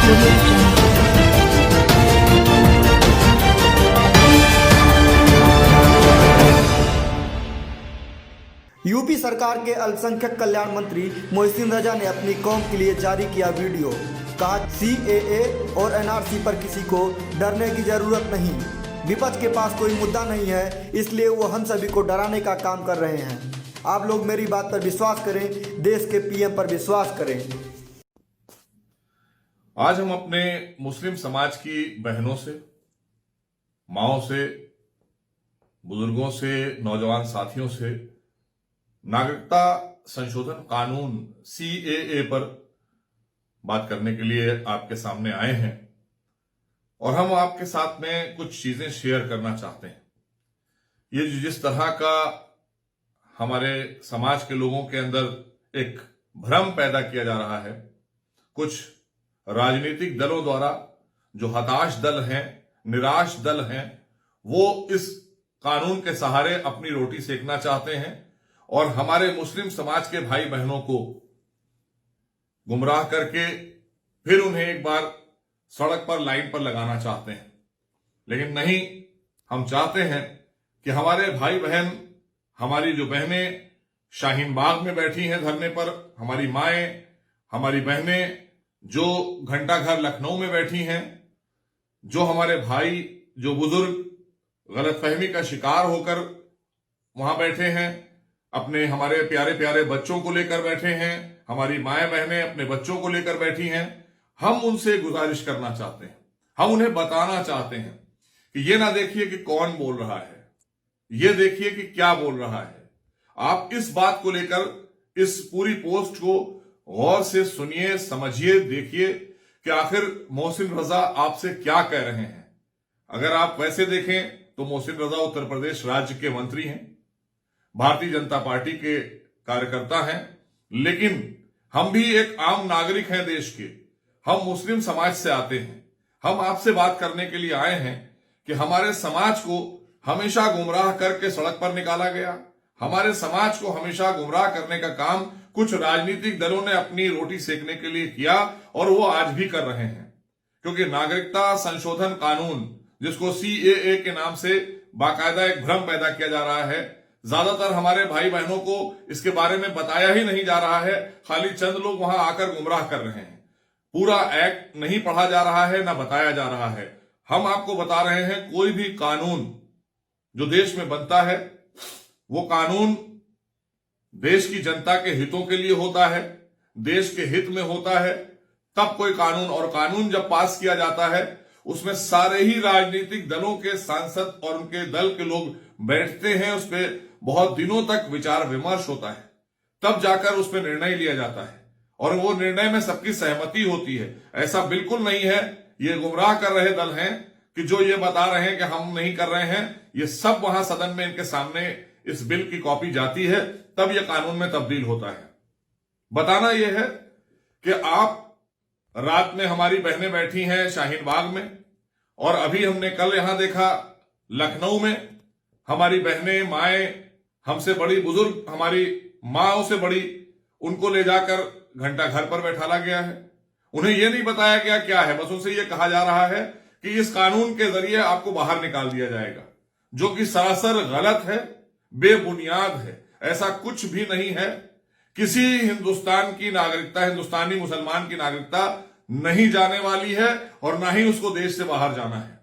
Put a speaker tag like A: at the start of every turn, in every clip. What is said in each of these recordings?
A: UP सरकार के अल्पसंख्यक कल्याण मंत्री मोहसिन रजा ने अपनी कौम के लिए जारी किया वीडियो। कहा CAA और NRC पर किसी को डरने की जरूरत नहीं। विपक्ष के पास कोई मुद्दा नहीं है, इसलिए वो हम सभी को डराने का काम कर रहे हैं। आप लोग मेरी बात पर विश्वास करें, देश के PM पर विश्वास करें।
B: आज हम अपने मुस्लिम समाज की बहनों से, माओं से, बुजुर्गों से, नौजवान साथियों से नागरिकता संशोधन कानून CAA पर बात करने के लिए आपके सामने आए हैं और हम आपके साथ में कुछ चीजें शेयर करना चाहते हैं। ये जिस तरह का हमारे समाज के लोगों के अंदर एक भ्रम पैदा किया जा रहा है, कुछ राजनीतिक दलों द्वारा, जो हताश दल हैं, निराश दल हैं, वो इस कानून के सहारे अपनी रोटी सेकना चाहते हैं और हमारे मुस्लिम समाज के भाई बहनों को गुमराह करके फिर उन्हें एक बार सड़क पर, लाइन पर लगाना चाहते हैं। लेकिन नहीं, हम चाहते हैं कि हमारे भाई बहन, हमारी जो बहनें शाहीन बाग में बैठी हैं धरने पर, हमारी माएं, हमारी बहनें जो घंटा घर लखनऊ में बैठी हैं, जो हमारे भाई, जो बुजुर्ग गलतफहमी का शिकार होकर वहां बैठे हैं, अपने हमारे प्यारे प्यारे बच्चों को लेकर बैठे हैं, हमारी माएं बहनें अपने बच्चों को लेकर बैठी हैं, हम उनसे गुजारिश करना चाहते हैं, हम उन्हें बताना चाहते हैं कि ये ना देखिए कि कौन बोल रहा है, ये देखिए कि क्या बोल रहा है। आप इस बात को लेकर इस पूरी पोस्ट को गौर से सुनिए, समझिए, देखिए कि आखिर मोहसिन रजा आपसे क्या कह रहे हैं। अगर आप वैसे देखें तो मोहसिन रजा उत्तर प्रदेश राज्य के मंत्री हैं, भारतीय जनता पार्टी के कार्यकर्ता हैं, लेकिन हम भी एक आम नागरिक हैं देश के। हम मुस्लिम समाज से आते हैं। हम आपसे बात करने के लिए आए हैं कि हमारे समाज को हमेशा गुमराह करके सड़क पर निकाला गया, हमारे समाज को हमेशा गुमराह करने का काम कुछ राजनीतिक दलों ने अपनी रोटी सेकने के लिए किया और वो आज भी कर रहे हैं। क्योंकि नागरिकता संशोधन कानून, जिसको CAA के नाम से बाकायदा एक भ्रम पैदा किया जा रहा है, ज्यादातर हमारे भाई बहनों को इसके बारे में बताया ही नहीं जा रहा है। खाली चंद लोग वहां आकर गुमराह कर रहे हैं। पूरा एक्ट नहीं पढ़ा जा रहा है, ना बताया जा रहा है। हम आपको बता रहे हैं, कोई भी कानून जो देश में बनता है, वो कानून देश की जनता के हितों के लिए होता है, देश के हित में होता है, तब कोई कानून, और कानून जब पास किया जाता है उसमें सारे ही राजनीतिक दलों के सांसद और उनके दल के लोग बैठते हैं, उस पर बहुत दिनों तक विचार विमर्श होता है, तब जाकर उस पर निर्णय लिया जाता है और वो निर्णय में सबकी सहमति होती है। ऐसा बिल्कुल नहीं है। ये गुमराह कर रहे दल हैं कि जो ये बता रहे हैं कि हम नहीं कर रहे हैं, ये सब वहां सदन में इनके सामने इस बिल की कॉपी जाती है, तब यह कानून में तब्दील होता है। बताना यह है कि आप रात में, हमारी बहनें बैठी हैं शाहीन बाग में, और अभी हमने कल यहां देखा लखनऊ में हमारी बहनें, माएं, हमसे बड़ी बुजुर्ग, हमारी माओं से बड़ी, उनको ले जाकर घंटा घर पर बैठाला गया है। उन्हें यह नहीं बताया गया क्या है, बस उनसे यह कहा जा रहा है कि इस कानून के जरिए आपको बाहर निकाल दिया जाएगा, जो कि सरासर गलत है, बेबुनियाद है। ऐसा कुछ भी नहीं है। किसी हिंदुस्तान की नागरिकता, हिंदुस्तानी मुसलमान की नागरिकता नहीं जाने वाली है और ना ही उसको देश से बाहर जाना है।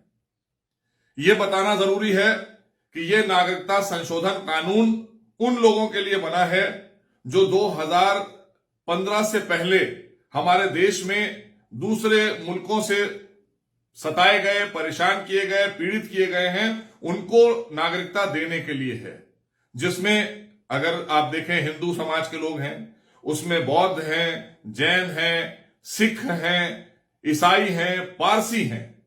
B: यह बताना जरूरी है कि यह नागरिकता संशोधन कानून उन लोगों के लिए बना है जो 2015 से पहले हमारे देश में दूसरे मुल्कों से सताए गए, परेशान किए गए, पीड़ित किए गए हैं, उनको नागरिकता देने के लिए है। जिसमें अगर आप देखें हिंदू समाज के लोग हैं, उसमें बौद्ध हैं, जैन हैं, सिख हैं, ईसाई हैं, पारसी हैं।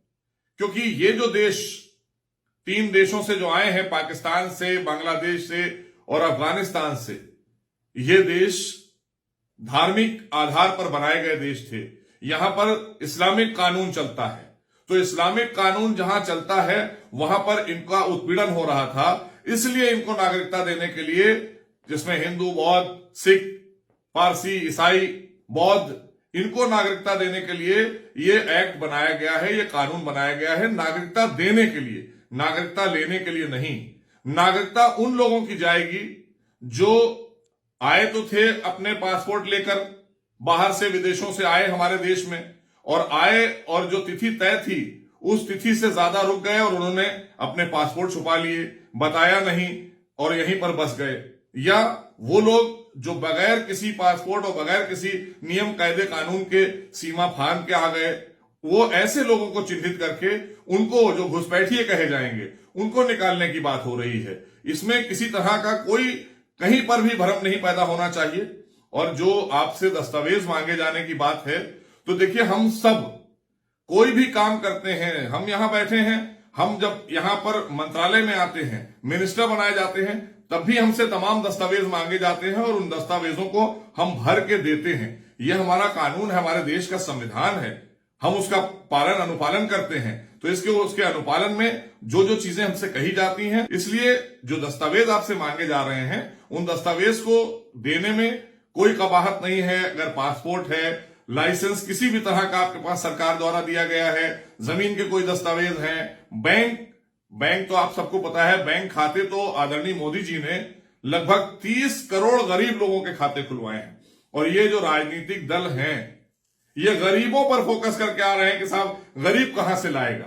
B: क्योंकि ये जो देश 3 देशों से जो आए हैं, पाकिस्तान से, बांग्लादेश से और अफगानिस्तान से, ये देश धार्मिक आधार पर बनाए गए देश थे। यहां पर इस्लामिक कानून चलता है, तो इस्लामिक कानून जहां चलता है वहां पर इनका उत्पीड़न हो रहा था। इसलिए इनको नागरिकता देने के लिए, जिसमें हिंदू, बौद्ध, सिख, पारसी, ईसाई, बौद्ध, इनको नागरिकता देने के लिए ये एक्ट बनाया गया है, ये कानून बनाया गया है नागरिकता देने के लिए, नागरिकता लेने के लिए नहीं। नागरिकता उन लोगों की जाएगी जो आए तो थे अपने पासपोर्ट लेकर, बाहर से विदेशों से आए हमारे देश में, और आए और जो तिथि तय थी उस तिथि से ज्यादा रुक गए और उन्होंने अपने पासपोर्ट छुपा लिए, बताया नहीं और यहीं पर बस गए। या वो लोग जो बगैर किसी पासपोर्ट और बगैर किसी नियम कायदे कानून के सीमा फांद के आ गए, वो ऐसे लोगों को चिन्हित करके उनको जो घुसपैठिए कहे जाएंगे उनको निकालने की बात हो रही है। इसमें किसी तरह का कोई कहीं पर भी भ्रम नहीं पैदा होना चाहिए। और जो आपसे दस्तावेज मांगे जाने की बात है, तो देखिए हम सब कोई भी काम करते हैं, हम यहां बैठे हैं, हम जब यहां पर मंत्रालय में आते हैं, मिनिस्टर बनाए जाते हैं, तब भी हमसे तमाम दस्तावेज मांगे जाते हैं और उन दस्तावेजों को हम भर के देते हैं। यह हमारा कानून है, हमारे देश का संविधान है, हम उसका पालन अनुपालन करते हैं। तो उसके अनुपालन में जो जो चीजें हमसे कही जाती हैं, इसलिए जो दस्तावेज आपसे मांगे जा रहे हैं उन दस्तावेज को देने में कोई कबाहत नहीं है। अगर पासपोर्ट है, लाइसेंस किसी भी तरह का आपके पास सरकार द्वारा दिया गया है, जमीन के कोई दस्तावेज हैं, बैंक तो आप सबको पता है, बैंक खाते तो आदरणीय मोदी जी ने लगभग 30 करोड़ गरीब लोगों के खाते खुलवाए हैं। और ये जो राजनीतिक दल हैं ये गरीबों पर फोकस करके आ रहे हैं कि साहब गरीब कहां से लाएगा।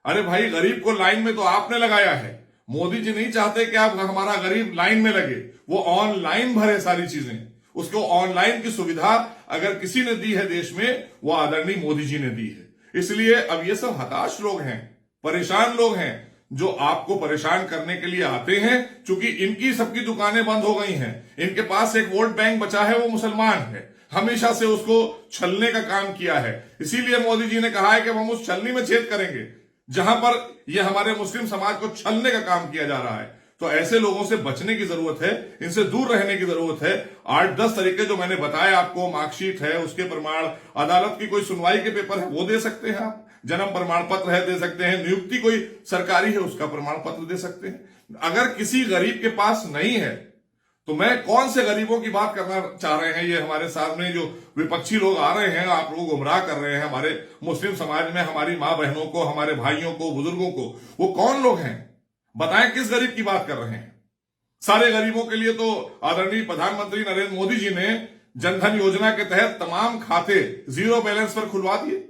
B: अरे भाई, गरीब को लाइन में तो आपने लगाया है। मोदी जी नहीं चाहते कि आप हमारा गरीब लाइन में लगे, वो ऑनलाइन भरे सारी चीजें। उसको ऑनलाइन की सुविधा अगर किसी ने दी है देश में, वो आदरणीय मोदी जी ने दी है। इसलिए अब ये सब हताश लोग हैं, परेशान लोग हैं, जो आपको परेशान करने के लिए आते हैं। चूंकि इनकी सबकी दुकानें बंद हो गई हैं, इनके पास एक वोट बैंक बचा है, वो मुसलमान है। हमेशा से उसको छलने का काम किया है। इसीलिए मोदी जी ने कहा है कि हम उस छलनी में छेद करेंगे जहां पर यह हमारे मुस्लिम समाज को छलने का काम किया जा रहा है। तो ऐसे लोगों से बचने की जरूरत है, इनसे दूर रहने की जरूरत है। 8-10 तरीके जो मैंने बताए आपको, मार्कशीट है, उसके प्रमाण, अदालत की कोई सुनवाई के पेपर है वो दे सकते हैं आप, जन्म प्रमाण पत्र है दे सकते हैं, नियुक्ति कोई सरकारी है उसका प्रमाण पत्र दे सकते हैं। अगर किसी गरीब के पास नहीं है तो मैं कौन से गरीबों की बात करना चाह रहे हैं। ये हमारे सामने जो विपक्षी लोग आ रहे हैं, आप लोग गुमराह कर रहे हैं हमारे मुस्लिम समाज में हमारी मां बहनों को, हमारे भाइयों को, बुजुर्गों को। वो कौन लोग हैं बताएं, किस गरीब की बात कर रहे हैं। सारे गरीबों के लिए तो आदरणीय प्रधानमंत्री नरेंद्र मोदी जी ने जनधन योजना के तहत तमाम खाते 0 बैलेंस पर खुलवा दिए।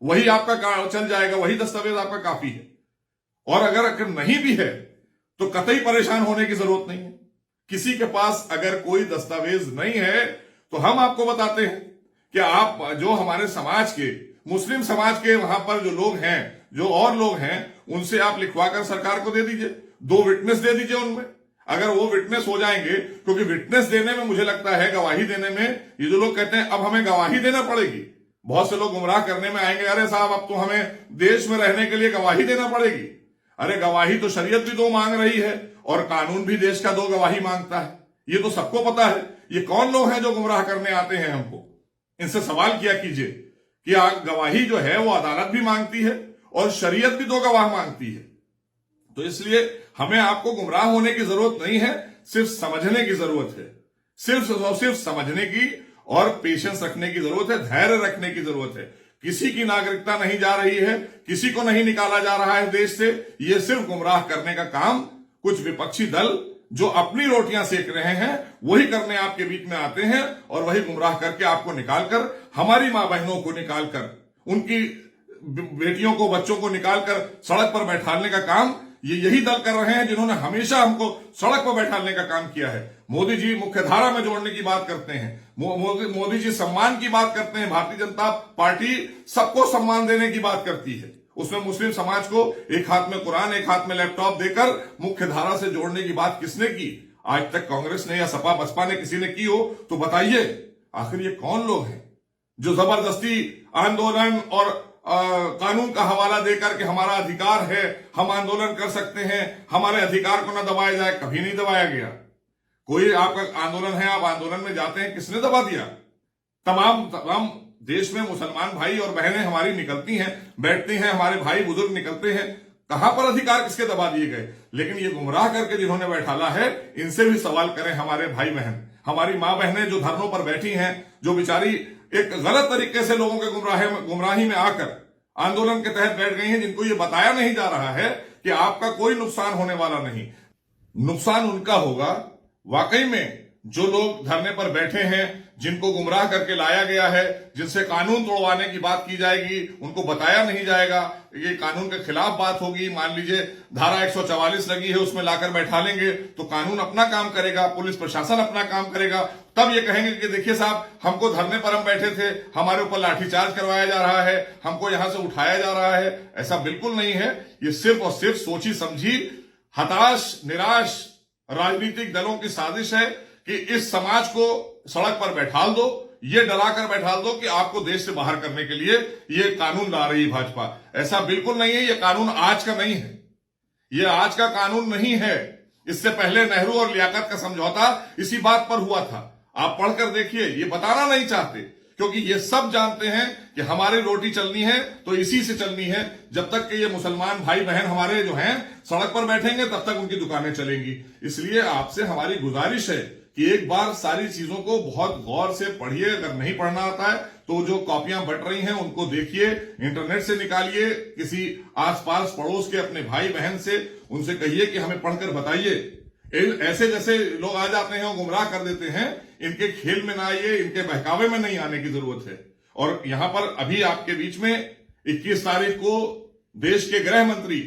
B: वही आपका चल जाएगा, वही दस्तावेज आपका काफी है। और अगर नहीं भी है तो कतई परेशान होने की जरूरत नहीं है। किसी के पास अगर कोई दस्तावेज नहीं है तो हम आपको बताते हैं कि आप जो हमारे समाज के, मुस्लिम समाज के वहां पर जो लोग हैं, जो और लोग हैं, उनसे आप लिखवाकर सरकार को दे दीजिए, 2 विटनेस दे दीजिए उनमें। अगर वो विटनेस हो जाएंगे, क्योंकि विटनेस देने में मुझे लगता है, गवाही देने में, ये जो लोग कहते हैं अब हमें गवाही देना पड़ेगी, बहुत से लोग गुमराह करने में आएंगे, अरे साहब अब तो हमें देश में रहने के लिए गवाही देना पड़ेगी। अरे गवाही तो शरीयत भी 2 मांग रही है और कानून भी देश का 2 गवाही मांगता है, ये तो सबको पता है। ये कौन लोग हैं जो गुमराह करने आते हैं हमको? इनसे सवाल किया कीजिए कि गवाही जो है वो अदालत भी मांगती है और शरीयत भी 2 गवाह मांगती है। तो इसलिए हमें आपको गुमराह होने की जरूरत नहीं है, सिर्फ समझने की जरूरत है, सिर्फ समझने की और पेशेंस रखने की जरूरत है, धैर्य रखने की जरूरत है। किसी की नागरिकता नहीं जा रही है, किसी को नहीं निकाला जा रहा है देश से। ये सिर्फ गुमराह करने का काम कुछ विपक्षी दल जो अपनी रोटियां सेक रहे हैं वही करने आपके बीच में आते हैं, और वही गुमराह करके आपको निकालकर, हमारी मां बहनों को निकालकर, उनकी बेटियों को, बच्चों को निकालकर सड़क पर बैठाने का काम यही दल कर रहे हैं जिन्होंने हमेशा हमको सड़क पर बैठाने का काम किया है। मोदी जी मुख्यधारा में जोड़ने की बात करते हैं, मोदी जी सम्मान की बात करते हैं। भारतीय जनता पार्टी सबको सम्मान देने की बात करती है। उसमें मुस्लिम समाज को एक हाथ में कुरान, एक हाथ में लैपटॉप देकर मुख्यधारा से जोड़ने की बात किसने की? आज तक कांग्रेस ने या सपा बसपा ने किसी ने की हो तो बताइए। आखिर ये कौन लोग हैं जो जबरदस्ती आंदोलन और कानून का हवाला देकर के हमारा अधिकार है, हम आंदोलन कर सकते हैं, हमारे अधिकार को न दबाया जाए? कभी नहीं दबाया गया। कोई आपका आंदोलन है, आप आंदोलन में जाते हैं, किसने दबा दिया? तमाम देश में मुसलमान भाई और बहनें हमारी निकलती हैं, बैठती हैं, हमारे भाई बुजुर्ग निकलते हैं, कहां पर अधिकार किसके दबा दिए गए? लेकिन ये गुमराह करके जिन्होंने बैठाला है, इनसे भी सवाल करें हमारे भाई बहन, हमारी मां बहनें जो धरनों पर बैठी हैं, जो बेचारी एक गलत तरीके से लोगों के गुमराही में आकर आंदोलन के तहत बैठ गई हैं, जिनको ये बताया नहीं जा रहा है कि आपका कोई नुकसान होने वाला नहीं। नुकसान उनका होगा वाकई में जो लोग धरने पर बैठे हैं, जिनको गुमराह करके लाया गया है, जिनसे कानून तोड़वाने की बात की जाएगी, उनको बताया नहीं जाएगा, ये कानून के खिलाफ बात होगी। मान लीजिए धारा 144 लगी है, उसमें लाकर बैठा लेंगे तो कानून अपना काम करेगा, पुलिस प्रशासन अपना काम करेगा। तब ये कहेंगे कि देखिए साहब, हमको धरने पर हम बैठे थे, हमारे ऊपर लाठीचार्ज करवाया जा रहा है, हमको यहां से उठाया जा रहा है। ऐसा बिल्कुल नहीं है। ये सिर्फ और सिर्फ सोची समझी हताश निराश राजनीतिक दलों की साजिश है कि इस समाज को सड़क पर बैठाल दो, ये डराकर बैठाल दो कि आपको देश से बाहर करने के लिए ये कानून ला रही भाजपा। ऐसा बिल्कुल नहीं है। ये कानून आज का नहीं है, ये आज का कानून नहीं है। इससे पहले नेहरू और लियाकत का समझौता इसी बात पर हुआ था। आप पढ़कर देखिए, ये बताना नहीं चाहते क्योंकि ये सब जानते हैं कि हमारी रोटी चलनी है तो इसी से चलनी है। जब तक कि ये मुसलमान भाई बहन हमारे जो हैं सड़क पर बैठेंगे तब तक उनकी दुकानें चलेंगी। इसलिए आपसे हमारी गुजारिश है कि एक बार सारी चीजों को बहुत गौर से पढ़िए। अगर नहीं पढ़ना आता है तो जो कॉपियां बट रही हैं उनको देखिए, इंटरनेट से निकालिए, किसी आसपास पड़ोस के अपने भाई बहन से उनसे कहिए कि हमें पढ़कर बताइए। ऐसे जैसे लोग आ जाते हैं और गुमराह कर देते हैं, इनके खेल में ना आइए, इनके बहकावे में नहीं आने की जरूरत है। और यहां पर अभी आपके बीच में 21 तारीख को देश के गृह मंत्री,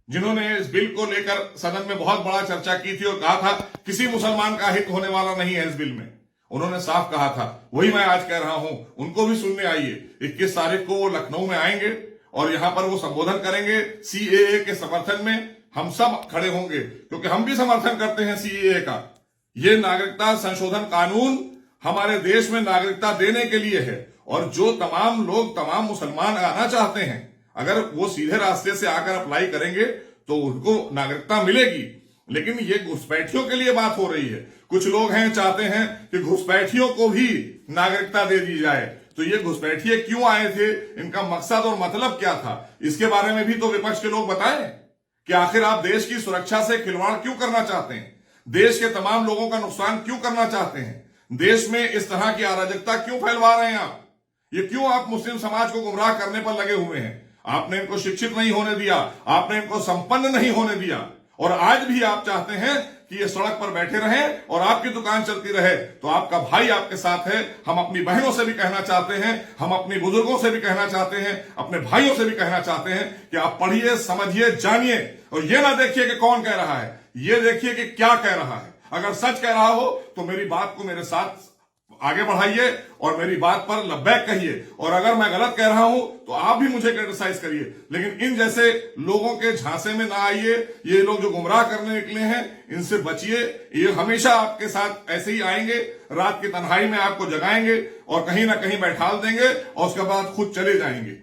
B: जिन्होंने इस बिल को लेकर सदन में बहुत बड़ा चर्चा की थी और कहा था किसी मुसलमान का हित होने वाला नहीं है इस बिल में, उन्होंने साफ कहा था, वही मैं आज कह रहा हूं, उनको भी सुनने आइए। 21 तारीख को वो लखनऊ में आएंगे और यहां पर वो संबोधन करेंगे। सीएए के समर्थन में हम सब खड़े होंगे क्योंकि हम भी समर्थन करते हैं सीएए का। ये नागरिकता संशोधन कानून हमारे देश में नागरिकता देने के लिए है और जो तमाम लोग, तमाम मुसलमान आना चाहते हैं, अगर वो सीधे रास्ते से आकर अप्लाई करेंगे तो उनको नागरिकता मिलेगी। लेकिन ये घुसपैठियों के लिए बात हो रही है। कुछ लोग हैं चाहते हैं कि घुसपैठियों को भी नागरिकता दे दी जाए। तो ये घुसपैठिए क्यों आए थे, इनका मकसद और मतलब क्या था, इसके बारे में भी तो विपक्ष के लोग बताएं कि आखिर आप देश की सुरक्षा से खिलवाड़ क्यों करना चाहते हैं, देश के तमाम लोगों का नुकसान क्यों करना चाहते हैं, देश में इस तरह की अराजकता क्यों फैलवा रहे हैं आप, ये क्यों आप मुस्लिम समाज को गुमराह करने पर लगे हुए हैं। आपने इनको शिक्षित नहीं होने दिया, आपने इनको संपन्न नहीं होने दिया और आज भी आप चाहते हैं कि ये सड़क पर बैठे रहें और आपकी दुकान चलती रहे। तो आपका भाई आपके साथ है। हम अपनी बहनों से भी कहना चाहते हैं, हम अपनी बुजुर्गों से भी कहना चाहते हैं, अपने भाइयों से भी कहना चाहते हैं कि आप पढ़िए, समझिए, जानिए और ये ना देखिए कि कौन कह रहा है, ये देखिए कि क्या कह रहा है। अगर सच कह रहा हो तो मेरी बात को मेरे साथ आगे बढ़ाइए और मेरी बात पर लब्बैक कहिए, और अगर मैं गलत कह रहा हूं तो आप भी मुझे क्रिटिसाइज करिए। लेकिन इन जैसे लोगों के झांसे में ना आइए। ये लोग जो गुमराह करने निकले हैं इनसे बचिए। ये हमेशा आपके साथ ऐसे ही आएंगे, रात की तन्हाई में आपको जगाएंगे और कहीं ना कहीं बैठाल देंगे और उसके बाद खुद चले जाएंगे।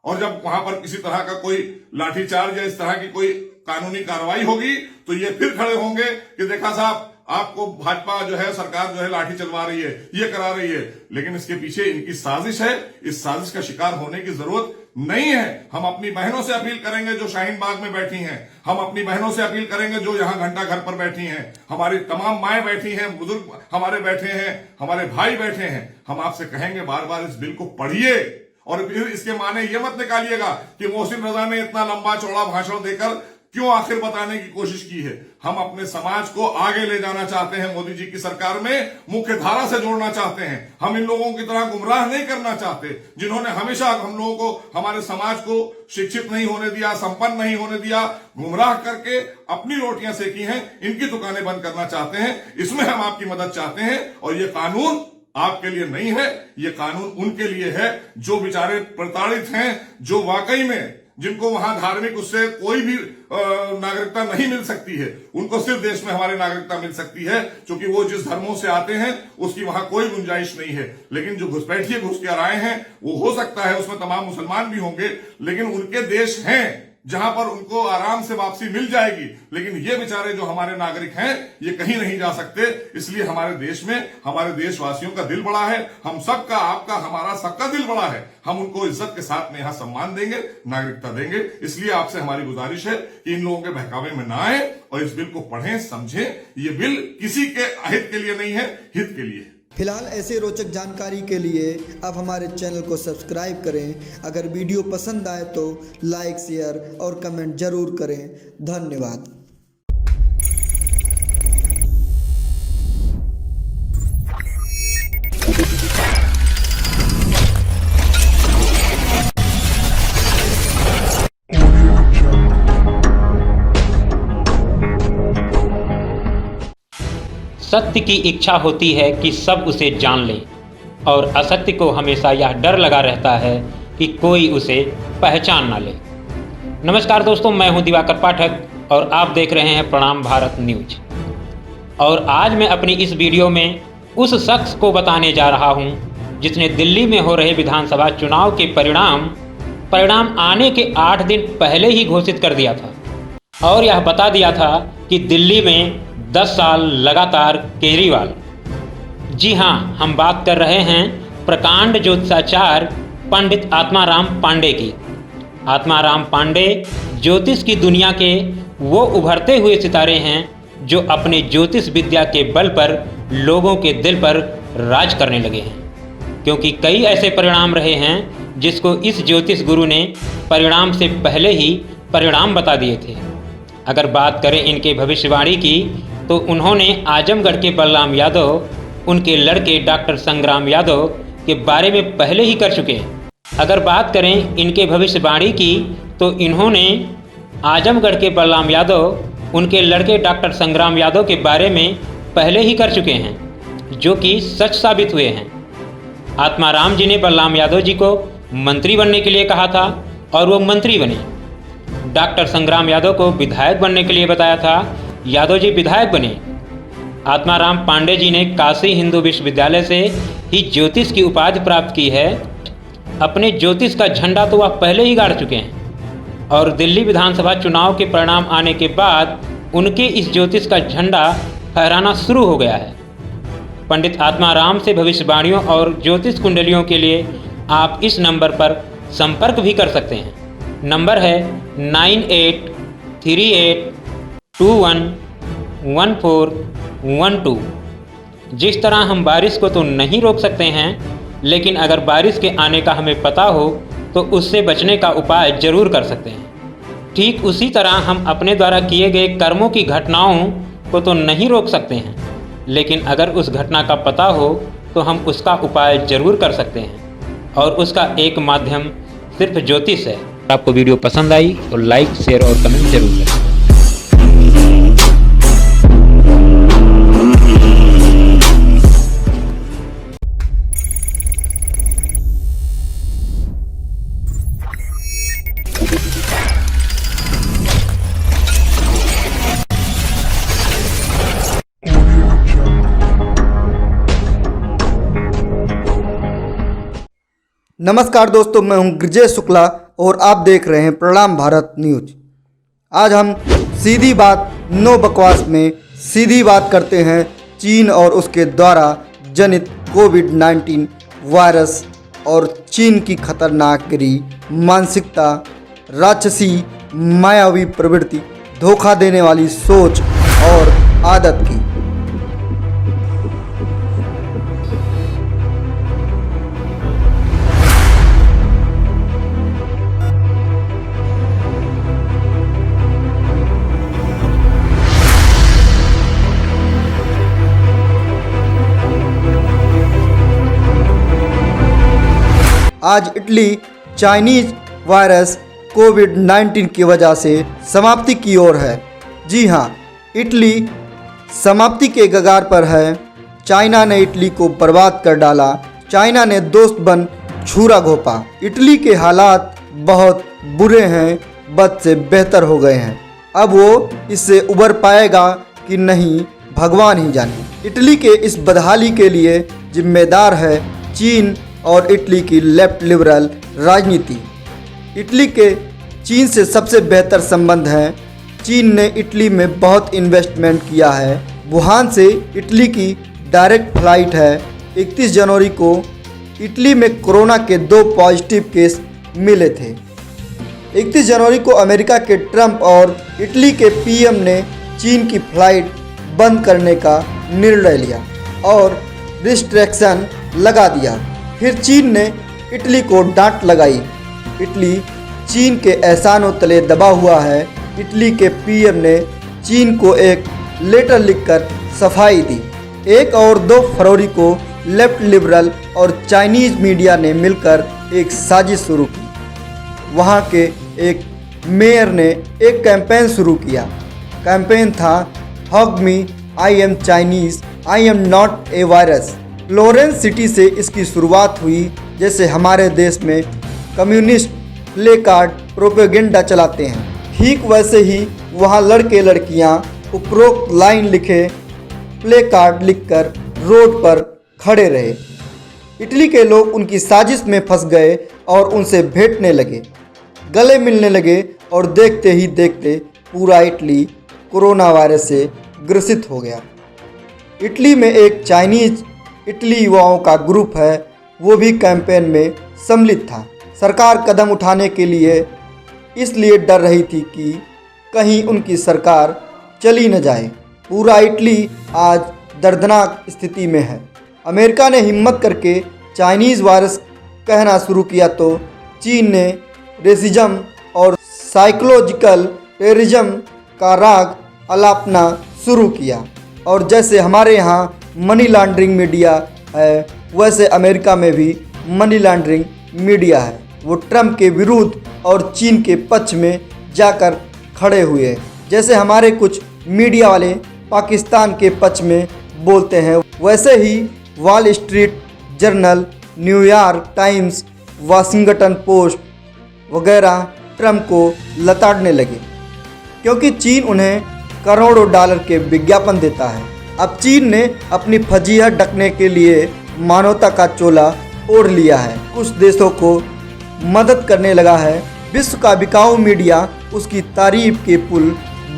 B: और जब वहां पर किसी तरह का कोई लाठीचार्ज या इस तरह की कोई कानूनी कार्रवाई होगी तो ये फिर खड़े होंगे कि देखा साहब, आपको भाजपा जो है, सरकार जो है लाठी चलवा रही है, ये करा रही है। लेकिन इसके पीछे इनकी साजिश है। इस साजिश का शिकार होने की जरूरत नहीं है। हम अपनी बहनों से अपील करेंगे जो शाहीन बाग में बैठी हैं, हम अपनी बहनों से अपील करेंगे जो यहां घंटा घर पर बैठी हैं, हमारी तमाम माएं बैठी हैं, बुजुर्ग हमारे बैठे हैं, हमारे भाई बैठे हैं। हम आपसे कहेंगे बार बार इस बिल को पढ़िए और फिर इसके माने ये मत निकालिएगा कि मोहसिन रजा ने इतना लंबा चौड़ा भाषण देकर क्यों आखिर बताने की कोशिश की है। हम अपने समाज को आगे ले जाना चाहते हैं, मोदी जी की सरकार में मुख्य धारा से जोड़ना चाहते हैं। हम इन लोगों की तरह गुमराह नहीं करना चाहते जिन्होंने हमेशा हम लोगों को, हमारे समाज को शिक्षित नहीं होने दिया, संपन्न नहीं होने दिया, गुमराह करके अपनी रोटियां सेकी हैं। इनकी दुकानें बंद करना चाहते हैं। इसमें हम आपकी मदद चाहते हैं और ये कानून आपके लिए नहीं है, ये कानून उनके लिए है जो बेचारे प्रताड़ित हैं, जो वाकई में जिनको वहां धार्मिक उससे कोई भी नागरिकता नहीं मिल सकती है। उनको सिर्फ देश में हमारी नागरिकता मिल सकती है क्योंकि वो जिस धर्मों से आते हैं उसकी वहां कोई गुंजाइश नहीं है। लेकिन जो घुसपैठिए घुस के आए हैं वो हो सकता है उसमें तमाम मुसलमान भी होंगे, लेकिन उनके देश हैं जहां पर उनको आराम से वापसी मिल जाएगी। लेकिन ये बेचारे जो हमारे नागरिक हैं ये कहीं नहीं जा सकते। इसलिए हमारे देश में हमारे देशवासियों का दिल बड़ा है, हम सबका, आपका, हमारा सबका दिल बड़ा है। हम उनको इज्जत के साथ में यहां सम्मान देंगे, नागरिकता देंगे। इसलिए आपसे हमारी गुजारिश है कि इन लोगों के बहकावे में ना आए और इस बिल को पढ़ें, समझें। ये बिल किसी के अहित के लिए नहीं है, हित के लिए है।
A: फिलहाल ऐसे रोचक जानकारी के लिए आप हमारे चैनल को सब्सक्राइब करें। अगर वीडियो पसंद आए तो लाइक, शेयर और कमेंट जरूर करें। धन्यवाद।
C: सत्य की इच्छा होती है कि सब उसे जान ले, और असत्य को हमेशा यह डर लगा रहता है कि कोई उसे पहचान ना ले। नमस्कार दोस्तों, मैं हूं दिवाकर पाठक और आप देख रहे हैं प्रणाम भारत न्यूज। और आज मैं अपनी इस वीडियो में उस शख्स को बताने जा रहा हूं जिसने दिल्ली में हो रहे विधानसभा चुनाव के परिणाम आने के 8 दिन पहले ही घोषित कर दिया था और यह बता दिया था कि दिल्ली में 10 साल लगातार केजरीवाल। जी हाँ, हम बात कर रहे हैं प्रकांड ज्योतिषाचार्य पंडित आत्माराम पांडे की। आत्माराम पांडे ज्योतिष की दुनिया के वो उभरते हुए सितारे हैं जो अपने ज्योतिष विद्या के बल पर लोगों के दिल पर राज करने लगे हैं, क्योंकि कई ऐसे परिणाम रहे हैं जिसको इस ज्योतिष गुरु ने परिणाम से पहले ही परिणाम बता दिए थे। अगर बात करें इनके भविष्यवाणी की तो उन्होंने आजमगढ़ के बलराम यादव, उनके लड़के डॉक्टर संग्राम यादव के बारे में पहले ही कर चुके हैं। अगर बात करें इनके भविष्यवाणी की तो इन्होंने आजमगढ़ के बलराम यादव, उनके लड़के डॉक्टर संग्राम यादव के बारे में पहले ही कर चुके हैं, जो कि सच साबित हुए हैं। आत्माराम जी ने बलराम यादव जी को मंत्री बनने के लिए कहा था और वो मंत्री बने। डॉक्टर संग्राम यादव को विधायक बनने के लिए बताया था, यादव जी विधायक बने। आत्माराम पांडे जी ने काशी हिंदू विश्वविद्यालय से ही ज्योतिष की उपाधि प्राप्त की है। अपने ज्योतिष का झंडा तो वह पहले ही गाड़ चुके हैं और दिल्ली विधानसभा चुनाव के परिणाम आने के बाद उनके इस ज्योतिष का झंडा फहराना शुरू हो गया है। पंडित आत्माराम से भविष्यवाणियों और ज्योतिष कुंडलियों के लिए आप इस नंबर पर संपर्क भी कर सकते हैं। नंबर है 9838211412। जिस तरह हम बारिश को तो नहीं रोक सकते हैं, लेकिन अगर बारिश के आने का हमें पता हो तो उससे बचने का उपाय जरूर कर सकते हैं। ठीक उसी तरह हम अपने द्वारा किए गए कर्मों की घटनाओं को तो नहीं रोक सकते हैं, लेकिन अगर उस घटना का पता हो तो हम उसका उपाय जरूर कर सकते हैं, और उसका एक माध्यम सिर्फ ज्योतिष है। आपको वीडियो पसंद आई तो लाइक, शेयर और कमेंट जरूर करें।
A: नमस्कार दोस्तों, मैं हूं ब्रजेश शुक्ला और आप देख रहे हैं प्रणाम भारत न्यूज। आज हम सीधी बात नो बकवास में सीधी बात करते हैं चीन और उसके द्वारा जनित कोविड-19 वायरस और चीन की खतरनाक मानसिकता, राक्षसी मायावी प्रवृत्ति, धोखा देने वाली सोच और आदत की। आज इटली चाइनीज वायरस कोविड-19 की वजह से समाप्ति की ओर है। जी हाँ, इटली समाप्ति के कगार पर है। चाइना ने इटली को बर्बाद कर डाला। चाइना ने दोस्त बन छुरा घोंपा। इटली के हालात बहुत बुरे हैं, बद से बेहतर हो गए हैं। अब वो इससे उबर पाएगा कि नहीं, भगवान ही जाने। इटली के इस बदहाली के लिए जिम्मेदार है चीन और इटली की लेफ्ट लिबरल राजनीति। इटली के चीन से सबसे बेहतर संबंध हैं। चीन ने इटली में बहुत इन्वेस्टमेंट किया है। वुहान से इटली की डायरेक्ट फ्लाइट है। 31 जनवरी को इटली में कोरोना के 2 पॉजिटिव केस मिले थे। 31 जनवरी को अमेरिका के ट्रंप और इटली के पीएम ने चीन की फ्लाइट बंद करने का निर्णय लिया और रिस्ट्रिक्शन लगा दिया। फिर चीन ने इटली को डांट लगाई। इटली चीन के एहसानों तले दबा हुआ है। इटली के पीएम ने चीन को एक लेटर लिखकर सफाई दी। 1 और 2 फरवरी को लेफ्ट लिबरल और चाइनीज़ मीडिया ने मिलकर एक साजिश शुरू की। वहाँ के एक मेयर ने एक कैंपेन शुरू किया। कैंपेन था hug me, I am Chinese, I am not a virus. Florence city से इसकी शुरुआत हुई। जैसे हमारे देश में कम्युनिस्ट प्ले कार्ड प्रोपेगेंडा चलाते हैं, ठीक वैसे ही वहाँ लड़के लड़कियाँ उपरोक्त लाइन लिखे प्ले कार्ड लिखकर रोड पर खड़े रहे। इटली के लोग उनकी साजिश में फंस गए और उनसे भेंटने लगे, गले मिलने लगे और देखते ही देखते पूरा इटली कोरोना वायरस से ग्रसित हो गया। इटली में एक चाइनीज़ इटली युवाओं का ग्रुप है, वो भी कैंपेन में सम्मिलित था। सरकार कदम उठाने के लिए इसलिए डर रही थी कि कहीं उनकी सरकार चली न जाए। पूरा इटली आज दर्दनाक स्थिति में है। अमेरिका ने हिम्मत करके चाइनीज़ वायरस कहना शुरू किया तो चीन ने रेसिज्म और साइकोलॉजिकल टेररिज्म का राग अलापना शुरू किया। और जैसे हमारे यहाँ मनी लॉन्ड्रिंग मीडिया है, वैसे अमेरिका में भी मनी लॉन्ड्रिंग मीडिया है। वो ट्रंप के विरुद्ध और चीन के पक्ष में जाकर खड़े हुए। जैसे हमारे कुछ मीडिया वाले पाकिस्तान के पक्ष में बोलते हैं, वैसे ही Wall Street Journal, New York Times, Washington Post वगैरह ट्रंप को लताड़ने लगे, क्योंकि चीन उन्हें करोड़ों डॉलर के विज्ञापन देता है। अब चीन ने अपनी फजीहत ढकने के लिए मानवता का चोला ओढ़ लिया है, कुछ देशों को मदद करने लगा है। विश्व का बिकाऊ मीडिया उसकी तारीफ के पुल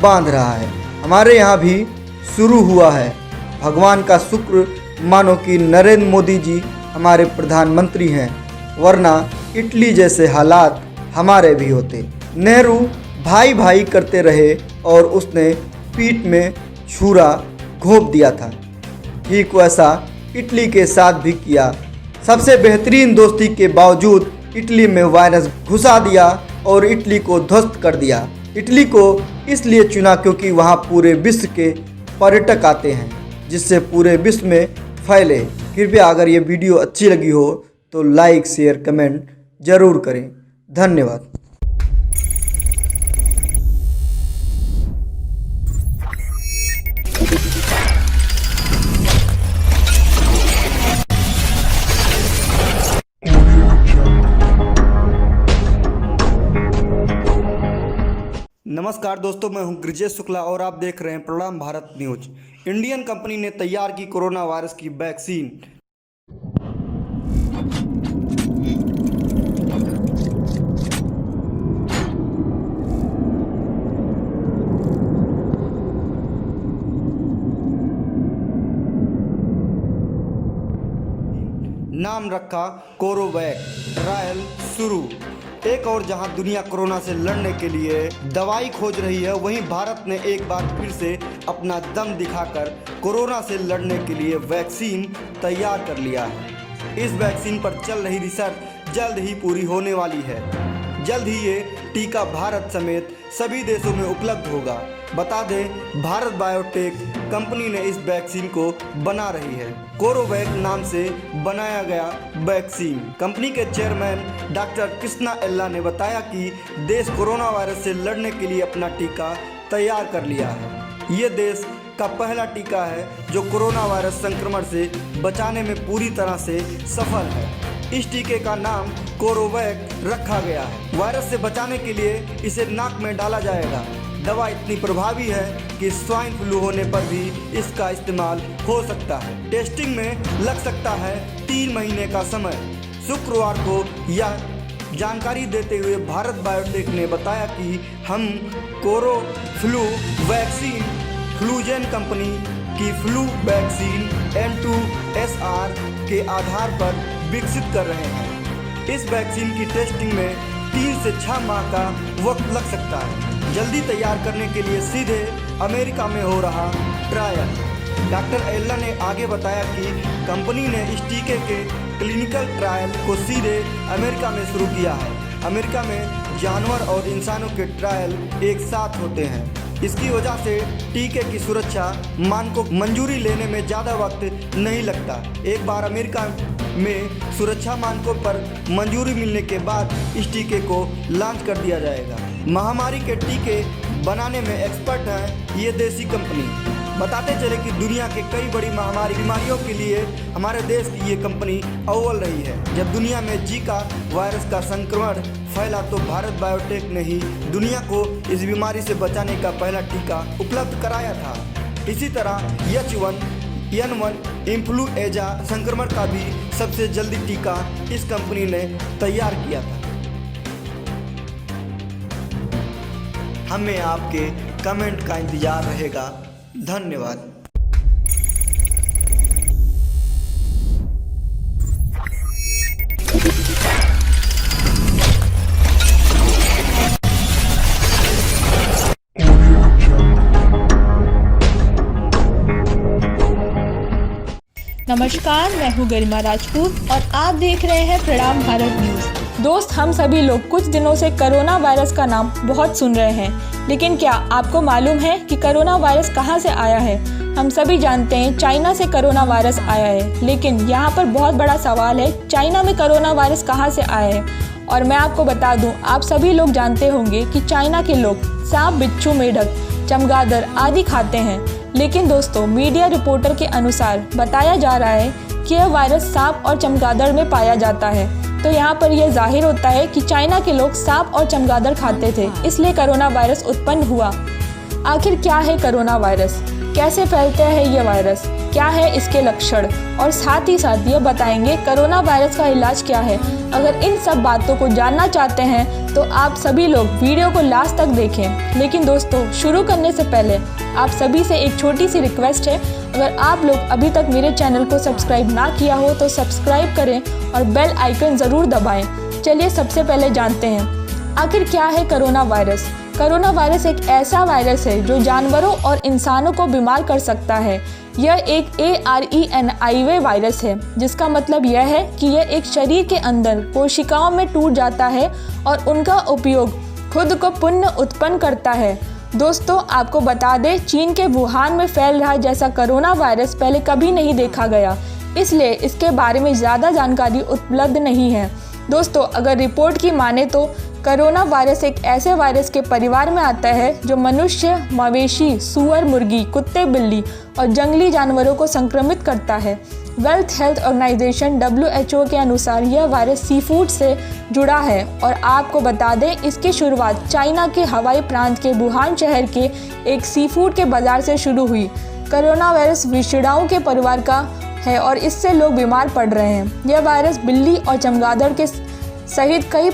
A: बांध रहा है। हमारे यहाँ भी शुरू हुआ है। भगवान का शुक्र मानो कि नरेंद्र मोदी जी हमारे प्रधानमंत्री हैं, वरना इटली जैसे हालात हमारे भी होते। नेहरू भाई भाई करते रहे और उसने पीठ में छुरा घोंप दिया था। ठीक वैसा इटली के साथ भी किया। सबसे बेहतरीन दोस्ती के बावजूद इटली में वायरस घुसा दिया और इटली को ध्वस्त कर दिया। इटली को इसलिए चुना क्योंकि वहाँ पूरे विश्व के पर्यटक आते हैं, जिससे पूरे विश्व में फैले। कृपया अगर ये वीडियो अच्छी लगी हो तो लाइक, शेयर, कमेंट ज़रूर करें। धन्यवाद। नमस्कार दोस्तों, मैं हूं ब्रिजेश शुक्ला और आप देख रहे हैं प्रणाम भारत न्यूज। इंडियन कंपनी ने तैयार की कोरोना वायरस की वैक्सीन। नाम रखा कोरोवैक। ट्रायल शुरू। एक और जहां दुनिया कोरोना से लड़ने के लिए दवाई खोज रही है, वहीं भारत ने एक बार फिर से अपना दम दिखाकर कोरोना से लड़ने के लिए वैक्सीन तैयार कर लिया है। इस वैक्सीन पर चल रही रिसर्च जल्द ही पूरी होने वाली है। जल्द ही ये टीका भारत समेत सभी देशों में उपलब्ध होगा। बता दें, भारत बायोटेक कंपनी ने इस वैक्सीन को बना रही है। कोरोवैक नाम से बनाया गया वैक्सीन। कंपनी के चेयरमैन डॉक्टर कृष्णा एल्ला ने बताया कि देश कोरोना वायरस से लड़ने के लिए अपना टीका तैयार कर लिया है। ये देश का पहला टीका है जो कोरोना वायरस संक्रमण से बचाने में पूरी तरह से सफल है। इस टीके का नाम कोरोवैक रखा गया है। वायरस से बचाने के लिए इसे नाक में डाला जाएगा। दवा इतनी प्रभावी है कि स्वाइन फ्लू होने पर भी इसका इस्तेमाल हो सकता है। टेस्टिंग में लग सकता है 3 महीने का समय। शुक्रवार को यह जानकारी देते हुए भारत बायोटेक ने बताया कि हम कोरो फ्लू वैक्सीन फ्लूजेन कंपनी की फ्लू वैक्सीन M2SR के आधार पर विकसित कर रहे हैं। इस वैक्सीन की टेस्टिंग में 3 से 6 माह का वक्त लग सकता है। जल्दी तैयार करने के लिए सीधे अमेरिका में हो रहा ट्रायल। डॉक्टर एल्ला ने आगे बताया कि कंपनी ने इस टीके के क्लिनिकल ट्रायल को सीधे अमेरिका में शुरू किया है। अमेरिका में जानवर और इंसानों के ट्रायल एक साथ होते हैं। इसकी वजह से टीके की सुरक्षा मानकों को मंजूरी लेने में ज़्यादा वक्त नहीं लगता। एक बार अमेरिका में सुरक्षा मानकों पर मंजूरी मिलने के बाद इस टीके को लॉन्च कर दिया जाएगा। महामारी के टीके बनाने में एक्सपर्ट है ये देसी कंपनी। बताते चले कि दुनिया के कई बड़ी बीमारियों के लिए हमारे देश की ये कंपनी अव्वल रही है। जब दुनिया में जीका वायरस का संक्रमण फैला तो भारत बायोटेक ने ही दुनिया को इस बीमारी से बचाने का पहला टीका उपलब्ध कराया था। इसी तरह H1N1 इन्फ्लुएंजा संक्रमण का भी सबसे जल्दी टीका इस कंपनी ने तैयार किया था। हमें आपके कमेंट का इंतजार रहेगा। धन्यवाद।
D: नमस्कार, मैं हूँ गरिमा राजपूत और आप देख रहे हैं प्रणाम भारत न्यूज़। दोस्त, हम सभी लोग कुछ दिनों से कोरोना वायरस का नाम बहुत सुन रहे हैं, लेकिन क्या आपको मालूम है कि कोरोना वायरस कहाँ से आया है? हम सभी जानते हैं चाइना से कोरोना वायरस आया है, लेकिन यहाँ पर बहुत बड़ा सवाल है, चाइना में कोरोना वायरस कहाँ से आया है? और मैं आपको बता दूं, आप सभी लोग जानते होंगे कि चाइना के लोग सांप, बिच्छू, मेढक, चमगादड़ आदि खाते हैं। लेकिन दोस्तों, मीडिया रिपोर्टर के अनुसार बताया जा रहा है कि यह वायरस सांप और चमगादड़ में पाया जाता है। तो यहाँ पर यह जाहिर होता है कि चाइना के लोग सांप और चमगादड़ खाते थे, इसलिए कोरोना वायरस उत्पन्न हुआ। आखिर क्या है कोरोना वायरस? कैसे फैलता है ये वायरस? क्या है इसके लक्षण? और साथ ही साथ ये बताएंगे कोरोना वायरस का इलाज क्या है। अगर इन सब बातों को जानना चाहते हैं तो आप सभी लोग वीडियो को लास्ट तक देखें। लेकिन दोस्तों, शुरू करने से पहले आप सभी से एक छोटी सी रिक्वेस्ट है, अगर आप लोग अभी तक मेरे चैनल को सब्सक्राइब ना किया हो तो सब्सक्राइब करें और बेल आइकन ज़रूर दबाएं। चलिए सबसे पहले जानते हैं आखिर क्या है कोरोना वायरस। कोरोना वायरस एक ऐसा वायरस है जो जानवरों और इंसानों को बीमार कर सकता है। यह एक ARENIV वायरस है, जिसका मतलब यह है कि यह एक शरीर के अंदर कोशिकाओं में टूट जाता है और उनका उपयोग खुद को पुनः उत्पन्न करता है। दोस्तों, आपको बता दें, चीन के वुहान में फैल रहा जैसा कोरोना वायरस पहले कभी नहीं देखा गया, इसलिए इसके बारे में ज़्यादा जानकारी उपलब्ध नहीं है। दोस्तों, अगर रिपोर्ट की माने तो कोरोना वायरस एक ऐसे वायरस के परिवार में आता है जो मनुष्य, मवेशी, सूअर, मुर्गी, कुत्ते, बिल्ली और जंगली जानवरों को संक्रमित करता है। वर्ल्ड हेल्थ ऑर्गेनाइजेशन WHO के अनुसार यह वायरस सी फूड से जुड़ा है और आपको बता दें, इसकी शुरुआत चाइना के हवाई प्रांत के वुहान शहर के एक सी फूड के बाजार से शुरू हुई। कोरोना वायरस विषाणुओं के परिवार का है और इससे लोग बीमार पड़ रहे हैं। यह वायरस बिल्ली और चमगादड़ के सहित कई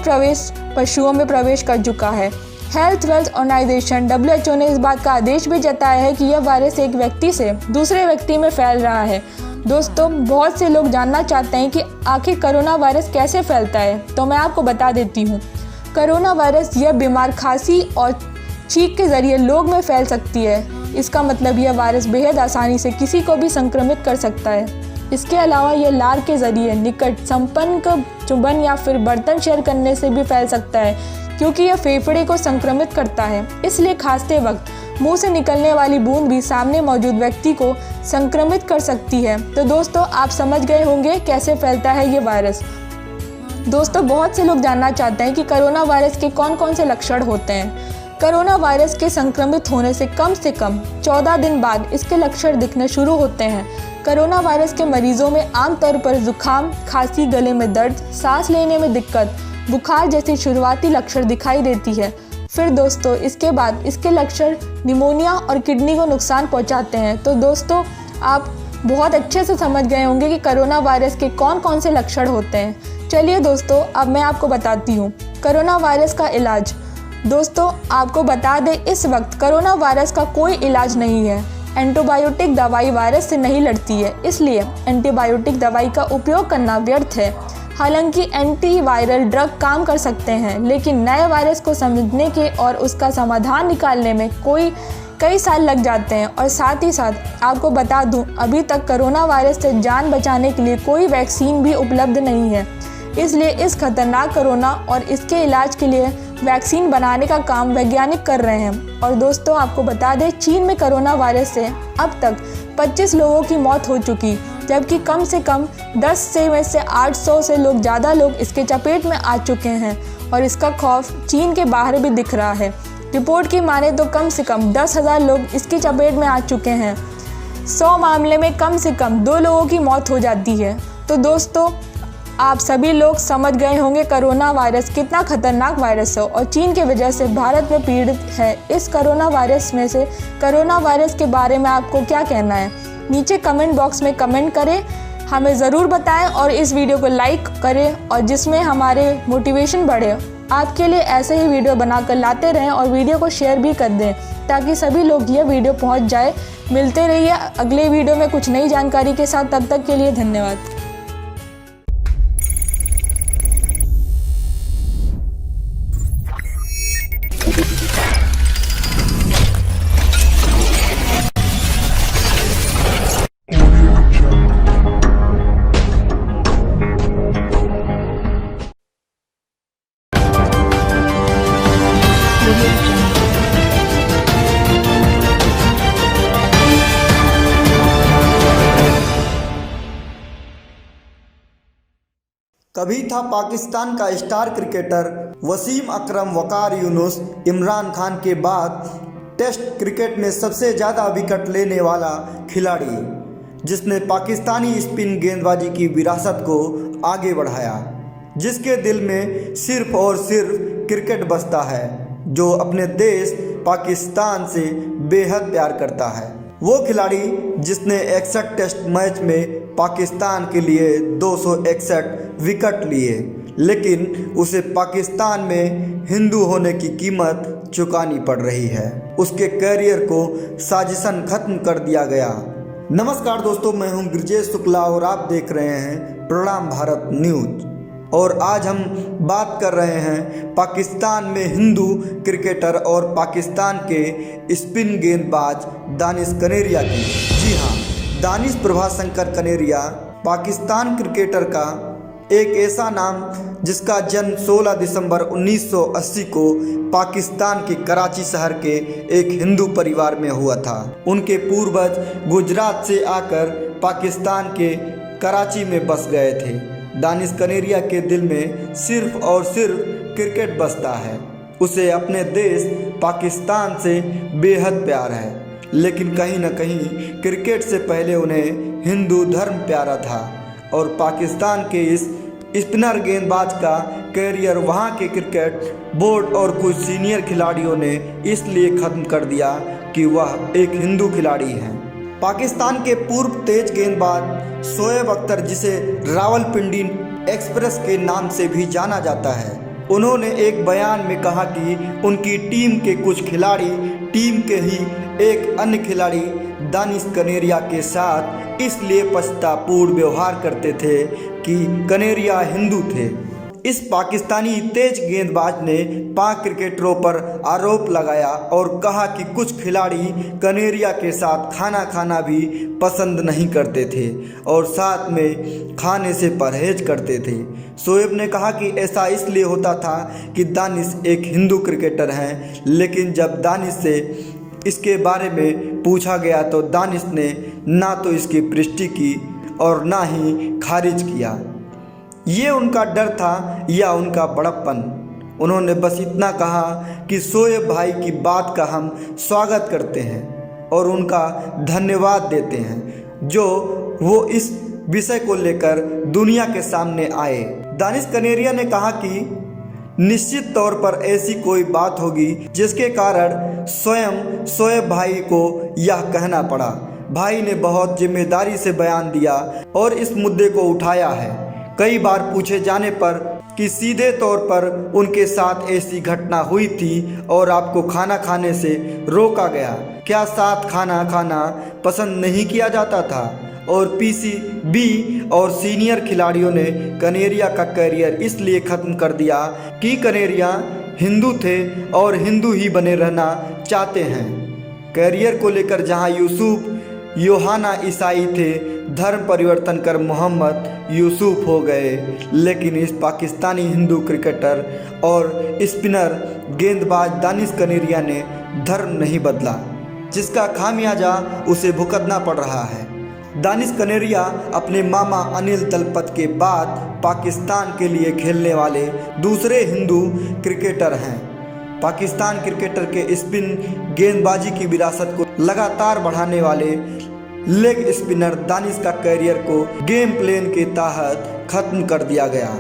D: पशुओं में प्रवेश कर चुका है। हेल्थ वेल्थ ऑर्गेनाइजेशन WHO ने इस बात का आदेश भी जताया है कि यह वायरस एक व्यक्ति से दूसरे व्यक्ति में फैल रहा है। दोस्तों, बहुत से लोग जानना चाहते हैं कि आखिर कोरोना वायरस कैसे फैलता है, तो मैं आपको बता देती हूँ। कोरोना वायरस यह बीमार खांसी और छींक के जरिए लोग में फैल सकती है। इसका मतलब यह वायरस बेहद आसानी से किसी को भी संक्रमित कर सकता है। इसके अलावा यह लार के जरिए निकट संपर्क, चुंबन या फिर बर्तन शेयर करने से भी फैल सकता है, क्योंकि यह फेफड़े को संक्रमित करता है। इसलिए खांसते वक्त मुंह से निकलने वाली बूंद भी सामने मौजूद व्यक्ति को संक्रमित कर सकती है। तो दोस्तों, आप समझ गए होंगे कैसे फैलता है ये वायरस। दोस्तों, बहुत से लोग जानना चाहते हैं कि कोरोना वायरस के कौन कौन से लक्षण होते हैं। कोरोना वायरस के संक्रमित होने से कम 14 दिन बाद इसके लक्षण दिखने शुरू होते हैं। कोरोना वायरस के मरीजों में आमतौर पर जुकाम, खांसी, गले में दर्द, सांस लेने में दिक्कत, बुखार जैसी शुरुआती लक्षण दिखाई देती है। फिर दोस्तों, इसके बाद इसके लक्षण निमोनिया और किडनी को नुकसान पहुंचाते हैं। तो दोस्तों, आप बहुत अच्छे से समझ गए होंगे कि कोरोना वायरस के कौन कौन से लक्षण होते हैं। चलिए दोस्तों, अब मैं आपको बताती हूँ कोरोना वायरस का इलाज। दोस्तों, आपको बता दें, इस वक्त कोरोना वायरस का कोई इलाज नहीं है। एंटीबायोटिक दवाई वायरस से नहीं लड़ती है, इसलिए एंटीबायोटिक दवाई का उपयोग करना व्यर्थ है। हालांकि एंटीवायरल ड्रग काम कर सकते हैं, लेकिन नए वायरस को समझने के और उसका समाधान निकालने में कोई कई साल लग जाते हैं। और साथ ही साथ आपको बता दूं, अभी तक कोरोना वायरस से जान बचाने के लिए कोई वैक्सीन भी उपलब्ध नहीं है। इसलिए इस खतरनाक कोरोना और इसके इलाज के लिए वैक्सीन बनाने का काम वैज्ञानिक कर रहे हैं। और दोस्तों, आपको बता दें, चीन में कोरोना वायरस से अब तक 25 लोगों की मौत हो चुकी, जबकि कम से कम 10 से में से 800 से ज़्यादा लोग इसके चपेट में आ चुके हैं। और इसका खौफ चीन के बाहर भी दिख रहा है। रिपोर्ट की माने तो कम से कम 10,000 लोग इसकी चपेट में आ चुके हैं। 100 मामले में कम से कम 2 लोगों की मौत हो जाती है। तो दोस्तों, आप सभी लोग समझ गए होंगे कोरोना वायरस कितना खतरनाक वायरस है और चीन की वजह से भारत में पीड़ित है। इस कोरोना वायरस में से कोरोना वायरस के बारे में आपको क्या कहना है? नीचे कमेंट बॉक्स में कमेंट करें, हमें ज़रूर बताएं और इस वीडियो को लाइक करें और जिसमें हमारे मोटिवेशन बढ़े। आपके लिए ऐसे ही वीडियो बनाकर लाते रहें और वीडियो को शेयर भी कर दें ताकि सभी लोग ये वीडियो पहुंच जाए। मिलते रहिए अगले वीडियो में कुछ नई जानकारी के साथ। तब तक के लिए धन्यवाद।
A: कभी था पाकिस्तान का स्टार क्रिकेटर वसीम अकरम वकार यूनुस इमरान खान के बाद टेस्ट क्रिकेट में सबसे ज़्यादा विकेट लेने वाला खिलाड़ी, जिसने पाकिस्तानी स्पिन गेंदबाजी की विरासत को आगे बढ़ाया, जिसके दिल में सिर्फ और सिर्फ क्रिकेट बसता है, जो अपने देश पाकिस्तान से बेहद प्यार करता है। वो खिलाड़ी जिसने 61 टेस्ट मैच में पाकिस्तान के लिए 261 विकेट लिए, लेकिन उसे पाकिस्तान में हिंदू होने की कीमत चुकानी पड़ रही है। उसके करियर को साजिशन खत्म कर दिया गया। नमस्कार दोस्तों, मैं हूं ब्रजेश शुक्ला और आप देख रहे हैं प्रणाम भारत न्यूज। और आज हम बात कर रहे हैं पाकिस्तान में हिंदू क्रिकेटर और पाकिस्तान के स्पिन गेंदबाज दानिश कनेरिया की। जी हाँ, दानिश प्रभाशंकर कनेरिया पाकिस्तान क्रिकेटर का एक ऐसा नाम जिसका जन्म 16 दिसंबर 1980 को पाकिस्तान के कराची शहर के एक हिंदू परिवार में हुआ था। उनके पूर्वज गुजरात से आकर पाकिस्तान के कराची में बस गए थे। दानिश कनेरिया के दिल में सिर्फ और सिर्फ क्रिकेट बसता है। उसे अपने देश पाकिस्तान से बेहद प्यार है, लेकिन कहीं न कहीं क्रिकेट से पहले उन्हें हिंदू धर्म प्यारा था और पाकिस्तान के इस स्पिनर गेंदबाज का करियर वहां के क्रिकेट बोर्ड और कुछ सीनियर खिलाड़ियों ने इसलिए ख़त्म कर दिया कि वह एक हिंदू खिलाड़ी हैं। पाकिस्तान के पूर्व तेज गेंदबाज शोएब अख्तर, जिसे रावलपिंडी एक्सप्रेस के नाम से भी जाना जाता है, उन्होंने एक बयान में कहा कि उनकी टीम के कुछ खिलाड़ी टीम के ही एक अन्य खिलाड़ी दानिश कनेरिया के साथ इसलिए पछतापूर्ण व्यवहार करते थे कि कनेरिया हिंदू थे। इस पाकिस्तानी तेज गेंदबाज ने पाक क्रिकेटरों पर आरोप लगाया और कहा कि कुछ खिलाड़ी कनेरिया के साथ खाना खाना भी पसंद नहीं करते थे और साथ में खाने से परहेज करते थे। शोएब ने कहा कि ऐसा इसलिए होता था कि दानिश एक हिंदू क्रिकेटर हैं, लेकिन जब दानिश से इसके बारे में पूछा गया तो दानिश ने ना तो इसकी पुष्टि की और ना ही खारिज किया। ये उनका डर था या उनका बड़प्पन? उन्होंने बस इतना कहा कि शोएब भाई की बात का हम स्वागत करते हैं और उनका धन्यवाद देते हैं जो वो इस विषय को लेकर दुनिया के सामने आए। दानिश कनेरिया ने कहा कि निश्चित तौर पर ऐसी कोई बात होगी जिसके कारण स्वयं शोएब भाई को यह कहना पड़ा। भाई ने बहुत जिम्मेदारी से बयान दिया और इस मुद्दे को उठाया है। कई बार पूछे जाने पर कि सीधे तौर पर उनके साथ ऐसी घटना हुई थी और आपको खाना खाने से रोका गया, क्या साथ खाना खाना पसंद नहीं किया जाता था? और पीसीबी और सीनियर खिलाड़ियों ने कनेरिया का करियर इसलिए ख़त्म कर दिया कि कनेरिया हिंदू थे और हिंदू ही बने रहना चाहते हैं। कैरियर को लेकर जहां यूसुफ योहाना ईसाई थे, धर्म परिवर्तन कर मोहम्मद यूसुफ हो गए। लेकिन इस पाकिस्तानी हिंदू क्रिकेटर और स्पिनर गेंदबाज दानिश कनेरिया ने धर्म नहीं बदला, जिसका खामियाजा उसे भुगतना पड़ रहा है। दानिश कनेरिया अपने मामा अनिल तलपत के बाद पाकिस्तान के लिए खेलने वाले दूसरे हिंदू क्रिकेटर हैं। पाकिस्तान क्रिकेटर के स्पिन गेंदबाजी की विरासत को लगातार बढ़ाने वाले लेग स्पिनर दानिश का कैरियर को गेम प्लान के तहत खत्म कर दिया गया।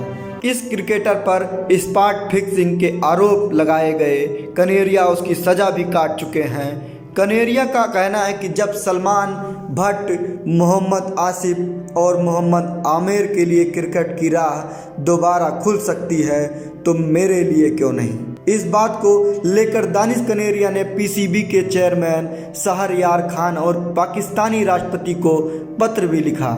A: इस क्रिकेटर पर स्पॉट फिक्सिंग के आरोप लगाए गए। कनेरिया उसकी सज़ा भी काट चुके हैं। कनेरिया का कहना है कि जब सलमान भट्ट, मोहम्मद आसिफ और मोहम्मद आमिर के लिए क्रिकेट की राह दोबारा खुल सकती है तो मेरे लिए क्यों नहीं। इस बात को लेकर दानिश कनेरिया ने पीसीबी के चेयरमैन शहरयार खान और पाकिस्तानी राष्ट्रपति को पत्र भी लिखा,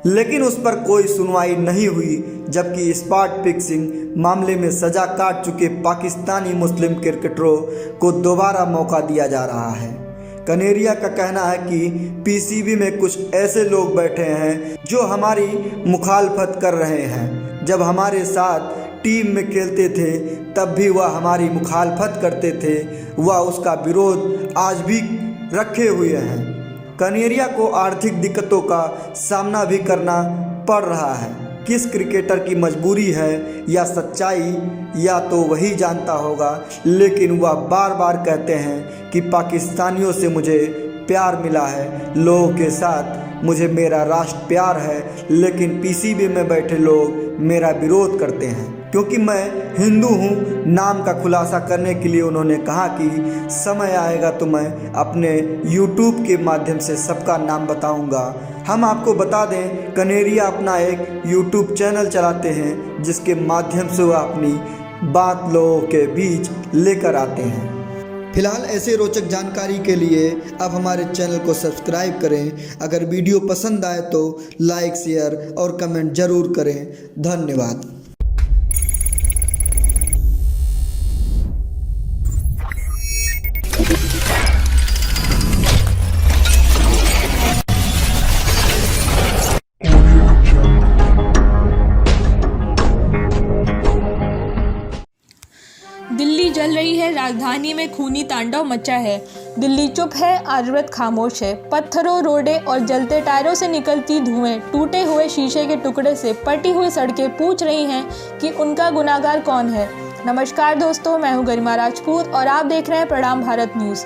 A: लेकिन उस पर कोई सुनवाई नहीं हुई। जबकि स्पॉट फिक्सिंग मामले में सजा काट चुके पाकिस्तानी मुस्लिम क्रिकेटरों को दोबारा मौका दिया जा रहा है। कनेरिया का कहना है कि पीसीबी में कुछ ऐसे लोग बैठे हैं जो हमारी मुखालफत कर रहे हैं। जब हमारे साथ टीम में खेलते थे तब भी वह हमारी मुखालफत करते थे, वह उसका विरोध आज भी रखे हुए हैं। कनेरिया को आर्थिक दिक्कतों का सामना भी करना पड़ रहा है। किस क्रिकेटर की मजबूरी है या सच्चाई या तो वही जानता होगा, लेकिन वह बार बार कहते हैं कि पाकिस्तानियों से मुझे प्यार मिला है, लोगों के साथ मुझे मेरा राष्ट्र प्यार है, लेकिन पीसीबी में बैठे लोग मेरा विरोध करते हैं क्योंकि मैं हिंदू हूँ। नाम का खुलासा करने के लिए उन्होंने कहा कि समय आएगा तो मैं अपने यूट्यूब के माध्यम से सबका नाम बताऊंगा। हम आपको बता दें, कनेरिया अपना एक यूट्यूब चैनल चलाते हैं जिसके माध्यम से वह अपनी बात लोगों के बीच लेकर आते हैं। फिलहाल ऐसे रोचक जानकारी के लिए आप हमारे चैनल को सब्सक्राइब करें। अगर वीडियो पसंद आए तो लाइक, शेयर और कमेंट ज़रूर करें। धन्यवाद।
D: दिल्ली जल रही है, राजधानी में खूनी तांडव मचा है। दिल्ली चुप है, आयुर्वेद खामोश है। पत्थरों, रोडे और जलते टायरों से निकलती धुएं, टूटे हुए शीशे के टुकड़े से पटी हुई सड़कें पूछ रही हैं कि उनका गुनाहगार कौन है। नमस्कार दोस्तों, मैं हूं गरिमा राजपूत और आप देख रहे हैं प्रणाम भारत न्यूज़।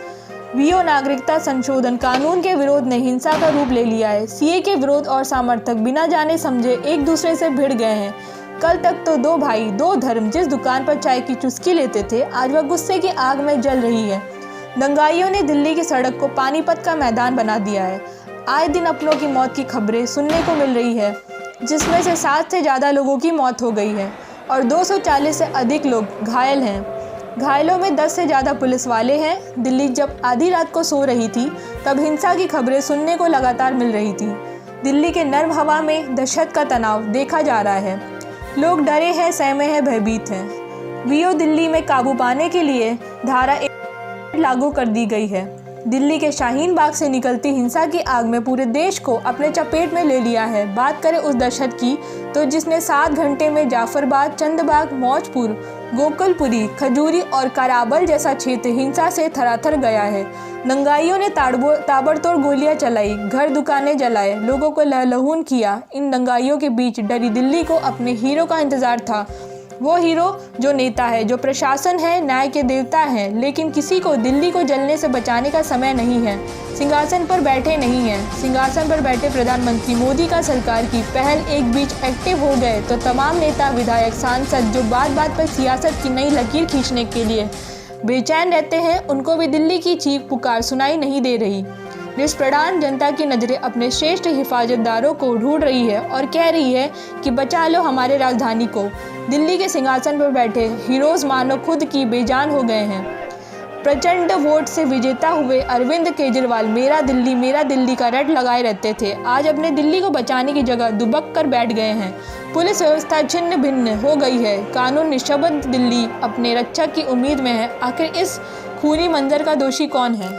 D: वीओ नागरिकता संशोधन कानून के विरोध ने हिंसा का रूप ले लिया है। सीए के विरोध और समर्थक बिना जाने समझे एक दूसरे से भिड़ गए हैं। कल तक तो दो भाई दो धर्म जिस दुकान पर चाय की चुस्की लेते थे, आज वह गुस्से की आग में जल रही है। दंगाइयों ने दिल्ली की सड़क को पानीपत का मैदान बना दिया है। आए दिन अपनों की मौत की खबरें सुनने को मिल रही है, जिसमें से 7 से ज़्यादा लोगों की मौत हो गई है और 240 से अधिक लोग घायल हैं। घायलों में 10 से ज़्यादा पुलिस वाले हैं। दिल्ली जब आधी रात को सो रही थी तब हिंसा की खबरें सुनने को लगातार मिल रही थी। दिल्ली के नर्म हवा में दहशत का तनाव देखा जा रहा है। लोग डरे हैं, सहमे हैं, भयभीत हैं। वीओ दिल्ली में काबू पाने के लिए धारा 1 लागू कर दी गई है। दिल्ली के शाहीन बाग से निकलती हिंसा की आग में पूरे देश को अपने चपेट में ले लिया है। बात करें उस दहशत की तो जिसने 7 घंटे में जाफरबाग, चंदबाग, मौजपुर, गोकुलपुरी, खजूरी और कराबल जैसा क्षेत्र हिंसा से थराथर गया है। दंगाइयों ने ताबड़तोड़ गोलियां चलाई, घर दुकानें जलाए, लोगों को लहलहून किया। इन दंगाइयों के बीच डरी दिल्ली को अपने हीरो का इंतजार था। वो हीरो जो नेता है, जो प्रशासन है, न्याय के देवता हैं, लेकिन किसी को दिल्ली को जलने से बचाने का समय नहीं है। सिंहासन पर बैठे नहीं हैं। सिंहासन पर बैठे प्रधानमंत्री मोदी का सरकार की पहल एक बीच एक्टिव हो गए तो तमाम नेता, विधायक, सांसद जो बात बात पर सियासत की नई लकीर खींचने के लिए बेचैन रहते हैं, उनको भी दिल्ली की चीख पुकार सुनाई नहीं दे रही। निष्प्रधान जनता की नज़रें अपने श्रेष्ठ हिफाजतदारों को ढूंढ रही है और कह रही है कि बचा लो हमारे राजधानी को। दिल्ली के सिंहासन पर बैठे हीरोज मानो खुद की बेजान हो गए हैं। प्रचंड वोट से विजेता हुए अरविंद केजरीवाल मेरा दिल्ली का रट लगाए रहते थे। आज अपने दिल्ली को बचाने की जगह दुबक कर बैठ गए हैं। पुलिस व्यवस्था छिन्न भिन्न हो गई है। कानून निशब्द दिल्ली अपने रक्षक की उम्मीद में है। आखिर इस खूनी मंजर का दोषी कौन है?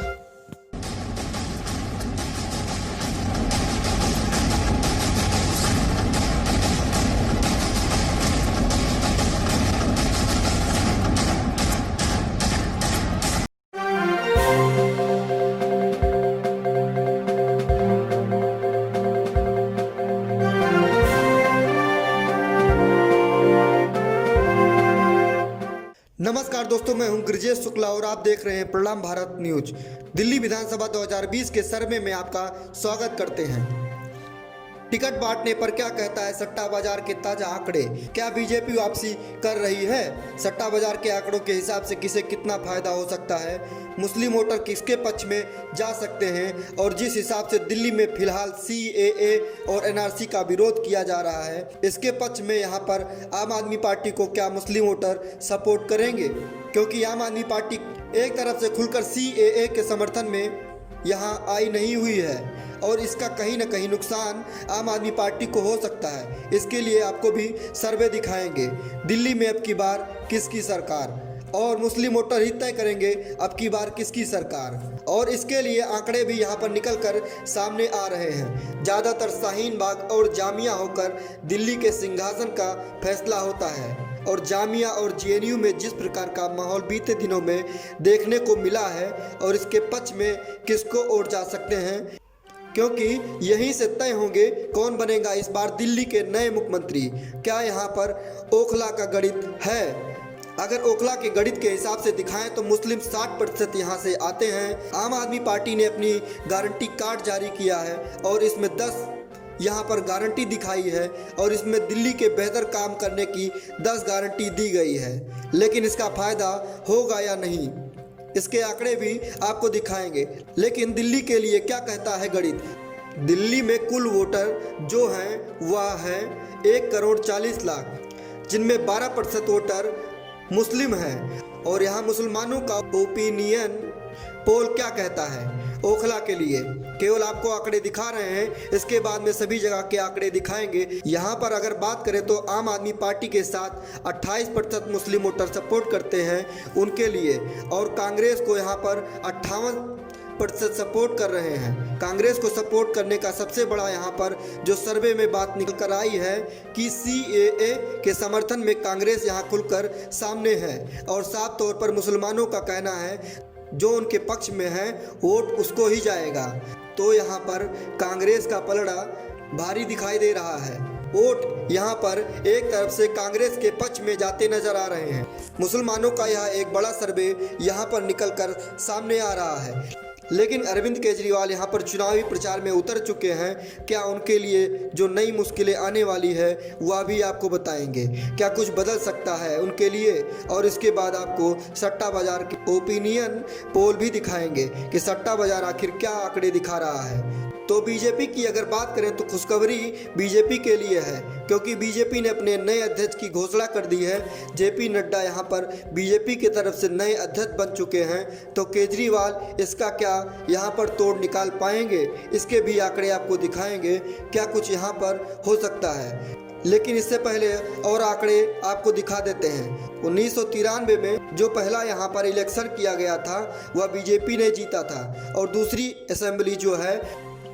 A: नमस्कार दोस्तों, मैं हूं गिरिजेश शुक्ला और आप देख रहे हैं प्रणाम भारत न्यूज। दिल्ली विधानसभा 2020 के सर्वे में आपका स्वागत करते हैं। टिकट बांटने पर क्या कहता है सट्टा बाजार के ताजा आंकड़े? क्या बीजेपी वापसी कर रही है? सट्टा बाजार के आंकड़ों के हिसाब से किसे कितना फायदा हो सकता है? मुस्लिम वोटर किसके पक्ष में जा सकते हैं? और जिस हिसाब से दिल्ली में फिलहाल CAA और NRC का विरोध किया जा रहा है, इसके पक्ष में यहाँ पर आम आदमी पार्टी को क्या मुस्लिम वोटर सपोर्ट करेंगे? क्योंकि आम आदमी पार्टी एक तरफ से खुलकर CAA के समर्थन में यहाँ आई नहीं हुई है और इसका कहीं ना कहीं नुकसान आम आदमी पार्टी को हो सकता है। इसके लिए आपको भी सर्वे दिखाएंगे। दिल्ली में अब की बार किसकी सरकार, और मुस्लिम वोटर ही तय करेंगे अब की बार किसकी सरकार। और इसके लिए आंकड़े भी यहाँ पर निकल कर सामने आ रहे हैं। ज़्यादातर शाहीन बाग और जामिया होकर दिल्ली के सिंहासन का फैसला होता है और जामिया और JNU में जिस प्रकार का माहौल बीते दिनों में देखने को मिला है और इसके पक्ष में किसको वोट जा सकते हैं, क्योंकि यहीं से तय होंगे कौन बनेगा इस बार दिल्ली के नए मुख्यमंत्री। क्या यहाँ पर ओखला का गणित है? अगर ओखला के गणित के हिसाब से दिखाएं तो मुस्लिम 60% यहाँ से आते हैं। आम आदमी पार्टी ने अपनी गारंटी कार्ड जारी किया है और इसमें 10 यहाँ पर गारंटी दिखाई है और इसमें दिल्ली के बेहतर काम करने की 10 गारंटी दी गई है। लेकिन इसका फ़ायदा होगा या नहीं, इसके आंकड़े भी आपको दिखाएंगे। लेकिन दिल्ली के लिए क्या कहता है गणित? दिल्ली में कुल वोटर जो हैं वह है 1,40,00,000, जिनमें 12% वोटर मुस्लिम हैं। और यहाँ मुसलमानों का ओपिनियन पोल क्या कहता है ओखला के लिए? केवल आपको आंकड़े दिखा रहे हैं, इसके बाद में सभी जगह के आंकड़े दिखाएंगे। यहाँ पर अगर बात करें तो आम आदमी पार्टी के साथ 28% मुस्लिम वोटर सपोर्ट करते हैं उनके लिए, और कांग्रेस को यहाँ पर 58% सपोर्ट कर रहे हैं। कांग्रेस को सपोर्ट करने का सबसे बड़ा यहाँ पर जो सर्वे में बात निकल कर आई है कि CAA के समर्थन में कांग्रेस यहाँ खुलकर सामने है और साफ तौर पर मुसलमानों का कहना है जो उनके पक्ष में है वोट उसको ही जाएगा। तो यहाँ पर कांग्रेस का पलड़ा भारी दिखाई दे रहा है। वोट यहाँ पर एक तरफ से कांग्रेस के पक्ष में जाते नजर आ रहे हैं। मुसलमानों का यह एक बड़ा सर्वे यहाँ पर निकलकर सामने आ रहा है। लेकिन अरविंद केजरीवाल यहाँ पर चुनावी प्रचार में उतर चुके हैं। क्या उनके लिए जो नई मुश्किलें आने वाली है वह भी आपको बताएंगे। क्या कुछ बदल सकता है उनके लिए, और इसके बाद आपको सट्टा बाजार की ओपिनियन पोल भी दिखाएंगे कि सट्टा बाजार आखिर क्या आंकड़े दिखा रहा है। तो बीजेपी की अगर बात करें तो खुशखबरी बीजेपी के लिए है, क्योंकि बीजेपी ने अपने नए अध्यक्ष की घोषणा कर दी है। JP नड्डा यहाँ पर बीजेपी की तरफ से नए अध्यक्ष बन चुके हैं। तो केजरीवाल इसका क्या यहाँ पर तोड़ निकाल पाएंगे, इसके भी आंकड़े आपको दिखाएंगे क्या कुछ यहाँ पर हो सकता है। लेकिन इससे पहले और आंकड़े आपको दिखा देते हैं। 1993 में जो पहला यहाँ पर इलेक्शन किया गया था वह बीजेपी ने जीता था और दूसरी असेंबली जो है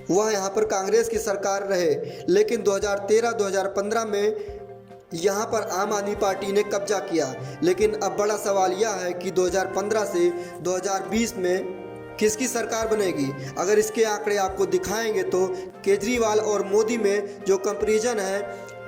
A: वह यहाँ पर कांग्रेस की सरकार रहे। लेकिन 2013-2015 में यहाँ पर आम आदमी पार्टी ने कब्जा किया। लेकिन अब बड़ा सवाल यह है कि 2015 से 2020 में किसकी सरकार बनेगी। अगर इसके आंकड़े आपको दिखाएंगे तो केजरीवाल और मोदी में जो कंपैरिजन है,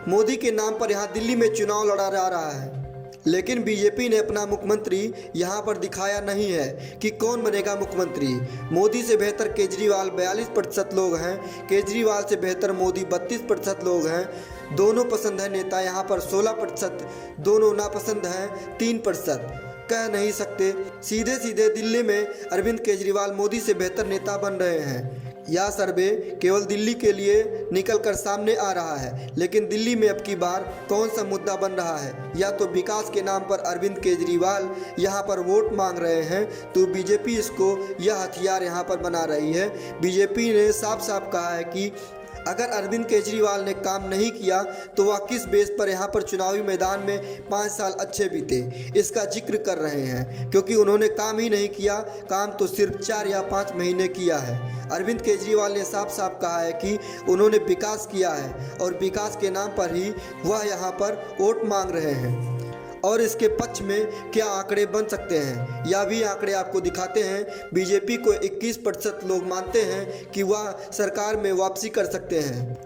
A: मोदी के नाम पर यहाँ दिल्ली में चुनाव लड़ा जा रहा है। लेकिन बीजेपी ने अपना मुख्यमंत्री यहाँ पर दिखाया नहीं है कि कौन बनेगा मुख्यमंत्री। मोदी से बेहतर केजरीवाल 42% लोग हैं, केजरीवाल से बेहतर मोदी 32% लोग हैं। दोनों पसंद है नेता यहाँ पर 16%, दोनों नापसंद हैं 3%। कह नहीं सकते सीधे सीधे दिल्ली में अरविंद केजरीवाल मोदी से बेहतर नेता बन रहे हैं। यह सर्वे केवल दिल्ली के लिए निकल कर सामने आ रहा है। लेकिन दिल्ली में अब की बार कौन सा मुद्दा बन रहा है? या तो विकास के नाम पर अरविंद केजरीवाल यहाँ पर वोट मांग रहे हैं, तो बीजेपी इसको यह हथियार यहाँ पर बना रही है। बीजेपी ने साफ साफ कहा है कि अगर अरविंद केजरीवाल ने काम नहीं किया तो वह किस बेस पर यहाँ पर चुनावी मैदान में 5 साल अच्छे बीते, इसका जिक्र कर रहे हैं। क्योंकि उन्होंने काम ही नहीं किया, काम तो सिर्फ 4 या 5 महीने किया है। अरविंद केजरीवाल ने साफ साफ कहा है कि उन्होंने विकास किया है और विकास के नाम पर ही वह यहाँ पर वोट मांग रहे हैं। और इसके पक्ष में क्या आंकड़े बन सकते हैं, या भी आंकड़े आपको दिखाते हैं। बीजेपी को 21% लोग मानते हैं कि वह सरकार में वापसी कर सकते हैं।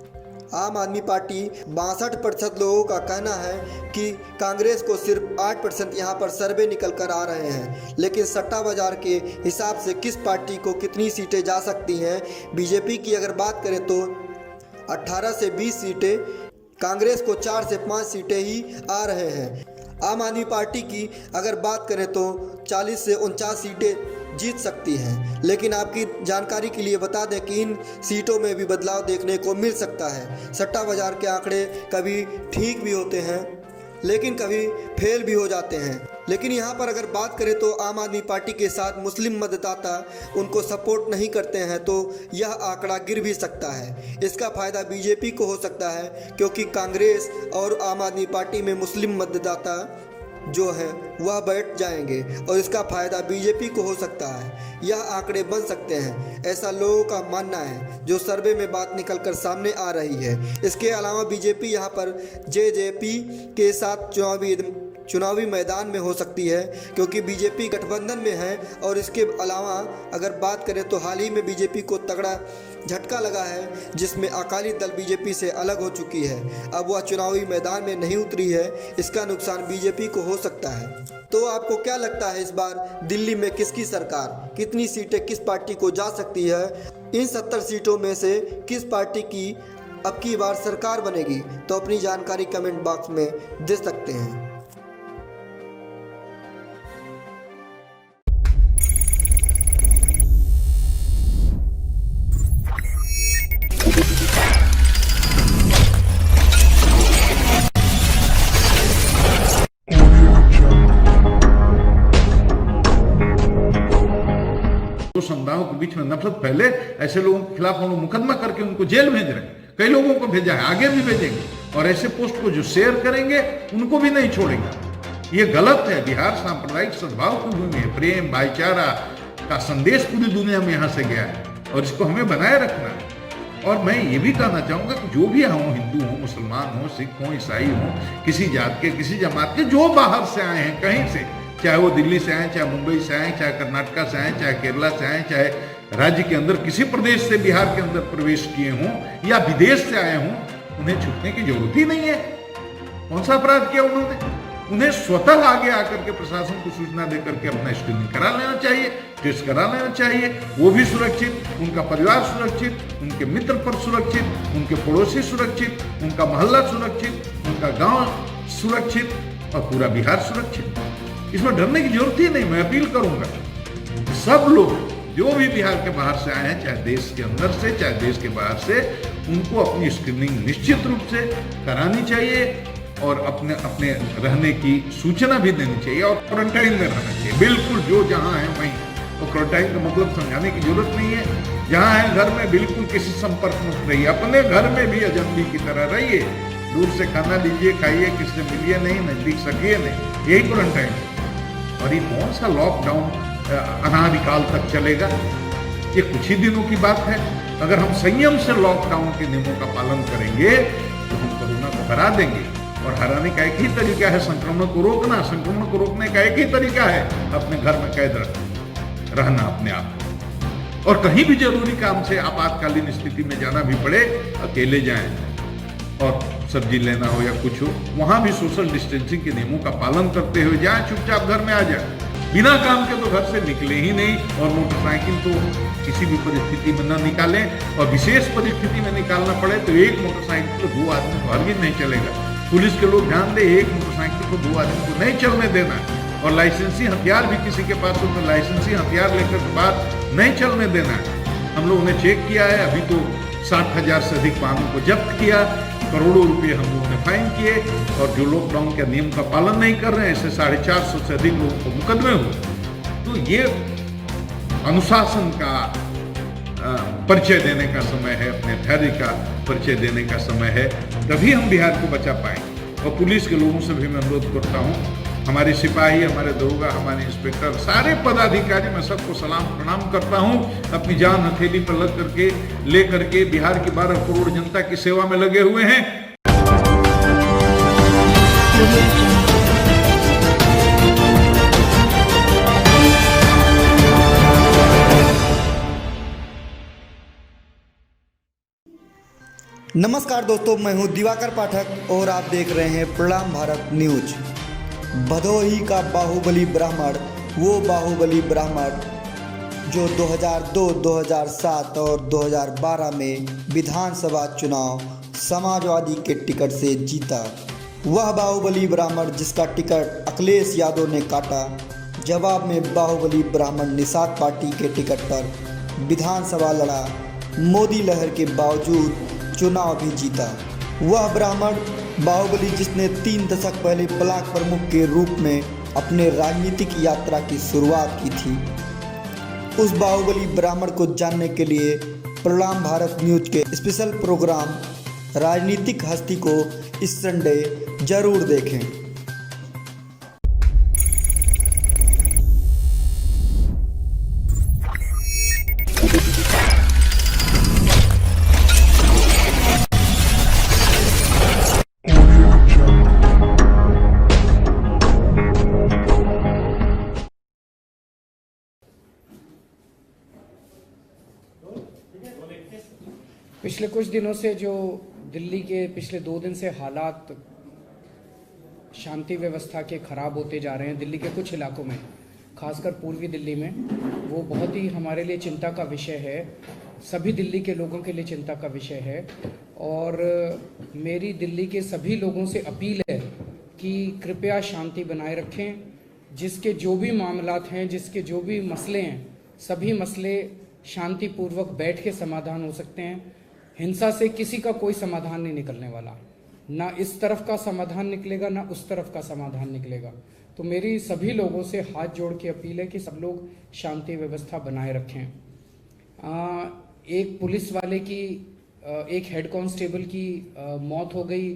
A: आम आदमी पार्टी 62% लोगों का कहना है कि कांग्रेस को सिर्फ 8% यहाँ पर सर्वे निकल कर आ रहे हैं। लेकिन सट्टा बाजार के हिसाब से किस पार्टी को कितनी सीटें जा सकती हैं, बीजेपी की अगर बात करें तो 18 से 20 सीटें, कांग्रेस को 4 से 5 सीटें ही आ रहे हैं। आम आदमी पार्टी की अगर बात करें तो 40 से 49 सीटें जीत सकती हैं। लेकिन आपकी जानकारी के लिए बता दें कि इन सीटों में भी बदलाव देखने को मिल सकता है। सट्टा बाजार के आंकड़े कभी ठीक भी होते हैं लेकिन कभी फेल भी हो जाते हैं। लेकिन यहाँ पर अगर बात करें तो आम आदमी पार्टी के साथ मुस्लिम मतदाता उनको सपोर्ट नहीं करते हैं तो यह आंकड़ा गिर भी सकता है। इसका फ़ायदा बीजेपी को हो सकता है क्योंकि कांग्रेस और आम आदमी पार्टी में मुस्लिम मतदाता जो है वह बैठ जाएंगे और इसका फ़ायदा बीजेपी को हो सकता है। यह आंकड़े बन सकते हैं, ऐसा लोगों का मानना है जो सर्वे में बात निकल कर सामने आ रही है। इसके अलावा बीजेपी यहाँ पर जेजेपी के साथ चुनावी मैदान में हो सकती है क्योंकि बीजेपी गठबंधन में है। और इसके अलावा अगर बात करें तो हाल ही में बीजेपी को तगड़ा झटका लगा है जिसमें अकाली दल बीजेपी से अलग हो चुकी है। अब वह चुनावी मैदान में नहीं उतरी है, इसका नुकसान बीजेपी को हो सकता है। तो आपको क्या लगता है इस बार दिल्ली में किसकी सरकार, कितनी सीटें किस पार्टी को जा सकती है? इन 70 सीटों में से किस पार्टी की अब की बार सरकार बनेगी? तो अपनी जानकारी कमेंट बॉक्स में दे सकते हैं।
E: दो समुदायों के बीच में नफरत फैले, ऐसे लोगों के खिलाफ हम लोग मुकदमा करके उनको जेल भेज रहे हैं। कई लोगों को भेजा है, आगे भी भेजेंगे और ऐसे पोस्ट को जो शेयर करेंगे उनको भी नहीं छोड़ेंगे। ये गलत है। बिहार सांप्रदायिक सद्भाव की भूमि है, प्रेम भाईचारा का संदेश पूरी दुनिया में यहाँ से गया है और इसको हमें बनाए रखना है। और मैं ये भी कहना चाहूंगा कि जो भी हों, हिंदू हो, मुसलमान हो, सिख हो, ईसाई हो, किसी जात के किसी जमात के, जो बाहर से आए हैं कहीं से, चाहे वो दिल्ली से आए, चाहे मुंबई से आए, चाहे कर्नाटका से आए, चाहे केरला से आए, चाहे राज्य के अंदर किसी प्रदेश से बिहार के अंदर प्रवेश किए हों या विदेश से आए हों, उन्हें छूटने की जरूरत ही नहीं है। कौन सा अपराध किया उन्होंने? उन्हें स्वतः आगे आकर के प्रशासन को सूचना देकर के अपना स्क्रीनिंग करा लेना चाहिए, टेस्ट करा लेना चाहिए। वो भी सुरक्षित, उनका परिवार सुरक्षित, उनके मित्र पर सुरक्षित, उनके पड़ोसी सुरक्षित, उनका मोहल्ला सुरक्षित, उनका गांव सुरक्षित और पूरा बिहार सुरक्षित। इसमें डरने की जरूरत ही नहीं। मैं अपील करूंगा सब लोग जो भी बिहार के बाहर से आए हैं, चाहे देश के अंदर से चाहे देश के बाहर से, उनको अपनी स्क्रीनिंग निश्चित रूप से करानी चाहिए और अपने अपने रहने की सूचना भी देनी चाहिए और क्वारंटाइन में रहना चाहिए। बिल्कुल जो जहां है वहीं। तो क्वारंटाइन का मतलब समझाने की जरूरत नहीं है। जहां है घर में बिल्कुल किसी संपर्क में रहिए, अपने घर में भी अजनबी की तरह रहिए, दूर से खाना लीजिए, खाइए, किसी से मिलिए नहीं, नजदीक सकिए नहीं। यही क्वारंटाइन। और ये कौन सा लॉकडाउन अनादिकाल तक चलेगा? ये कुछ ही दिनों की बात है। अगर हम संयम से लॉकडाउन के नियमों का पालन करेंगे तो हम कोरोना को हरा देंगे। और हराने का एक ही तरीका है संक्रमण को रोकना। संक्रमण को रोकने का एक ही तरीका है अपने घर में कैद रहना अपने आप। और कहीं भी जरूरी काम से आपातकालीन स्थिति में जाना भी पड़े, अकेले जाएं। और सब्जी लेना हो या कुछ हो, वहां भी सोशल डिस्टेंसिंग के नियमों का पालन करते हुए जाएं, चुपचाप घर में आ जाए। बिना काम के तो घर से निकले ही नहीं। और मोटरसाइकिल तो किसी भी परिस्थिति में न निकालें और विशेष परिस्थिति में निकालना पड़े तो एक मोटरसाइकिल को 2 आदमी को हरगिज नहीं चलेगा। पुलिस के लोग ध्यान दें, एक मोटरसाइकिल को 2 आदमी को नहीं चलने देना। और लाइसेंसी हथियार भी किसी के पास हो तो लाइसेंसी हथियार लेकर के बाद नहीं चलने देना है। हम लोगों ने चेक किया है, अभी तो 60,000 से अधिक वाहनों को जब्त किया, करोड़ों रुपए हम लोगों ने फाइन किए। और जो लॉकडाउन के नियम का पालन नहीं कर रहे हैं, ऐसे 450 से अधिक लोगों को मुकदमे हुए। तो ये अनुशासन का परिचय देने का समय है, अपने धैर्य का परिचय देने का समय है, तभी हम बिहार को बचा पाएंगे। और पुलिस के लोगों से भी मैं अनुरोध करता हूँ, हमारे सिपाही, हमारे दरोगा, हमारे इंस्पेक्टर, सारे पदाधिकारी, मैं सबको सलाम प्रणाम करता हूँ। अपनी जान हथेली पर लग करके ले करके बिहार की 12 करोड़ जनता की सेवा में लगे हुए हैं।
A: नमस्कार दोस्तों, मैं हूं दिवाकर पाठक और आप देख रहे हैं प्रणाम भारत न्यूज। भदोही का बाहुबली ब्राह्मण, वो बाहुबली ब्राह्मण जो 2002, 2007 और 2012 में विधानसभा चुनाव समाजवादी के टिकट से जीता। वह बाहुबली ब्राह्मण जिसका टिकट अखिलेश यादव ने काटा, जवाब में बाहुबली ब्राह्मण निषाद पार्टी के टिकट पर विधानसभा लड़ा, मोदी लहर के बावजूद चुनाव भी जीता। वह ब्राह्मण बाहुबली जिसने 3 दशक पहले ब्लॉक प्रमुख के रूप में अपने राजनीतिक यात्रा की शुरुआत की थी। उस बाहुबली ब्राह्मण को जानने के लिए प्रणाम भारत न्यूज के स्पेशल प्रोग्राम राजनीतिक हस्ती को इस संडे जरूर देखें।
F: पिछले कुछ दिनों से जो दिल्ली के पिछले 2 दिन से हालात शांति व्यवस्था के ख़राब होते जा रहे हैं दिल्ली के कुछ इलाकों में, खासकर पूर्वी दिल्ली में, वो बहुत ही हमारे लिए चिंता का विषय है। सभी दिल्ली के लोगों के लिए चिंता का विषय है और मेरी दिल्ली के सभी लोगों से अपील है कि कृपया शांति बनाए रखें। जिसके जो भी मामलात हैं, जिसके जो भी मसले हैं, सभी मसले शांतिपूर्वक बैठ के समाधान हो सकते हैं। हिंसा से किसी का कोई समाधान नहीं निकलने वाला, ना इस तरफ का समाधान निकलेगा ना उस तरफ का समाधान निकलेगा। तो मेरी सभी लोगों से हाथ जोड़ के अपील है कि सब लोग शांति व्यवस्था बनाए रखें। एक पुलिस वाले की, एक हेड कांस्टेबल की मौत हो गई,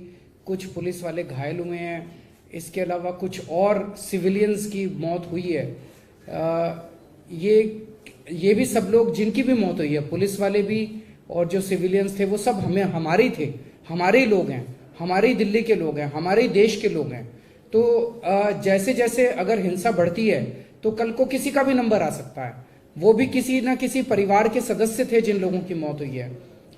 F: कुछ पुलिस वाले घायल हुए हैं, इसके अलावा कुछ और सिविलियंस की मौत हुई है। ये भी सब लोग जिनकी भी मौत हुई है, पुलिस वाले भी और जो सिविलियंस थे, वो सब हमारे ही थे, हमारे ही लोग हैं, हमारे ही दिल्ली के लोग हैं, हमारे ही देश के लोग हैं। तो जैसे जैसे अगर हिंसा बढ़ती है तो कल को किसी का भी नंबर आ सकता है, वो भी किसी ना किसी परिवार के सदस्य थे जिन लोगों की मौत हुई है।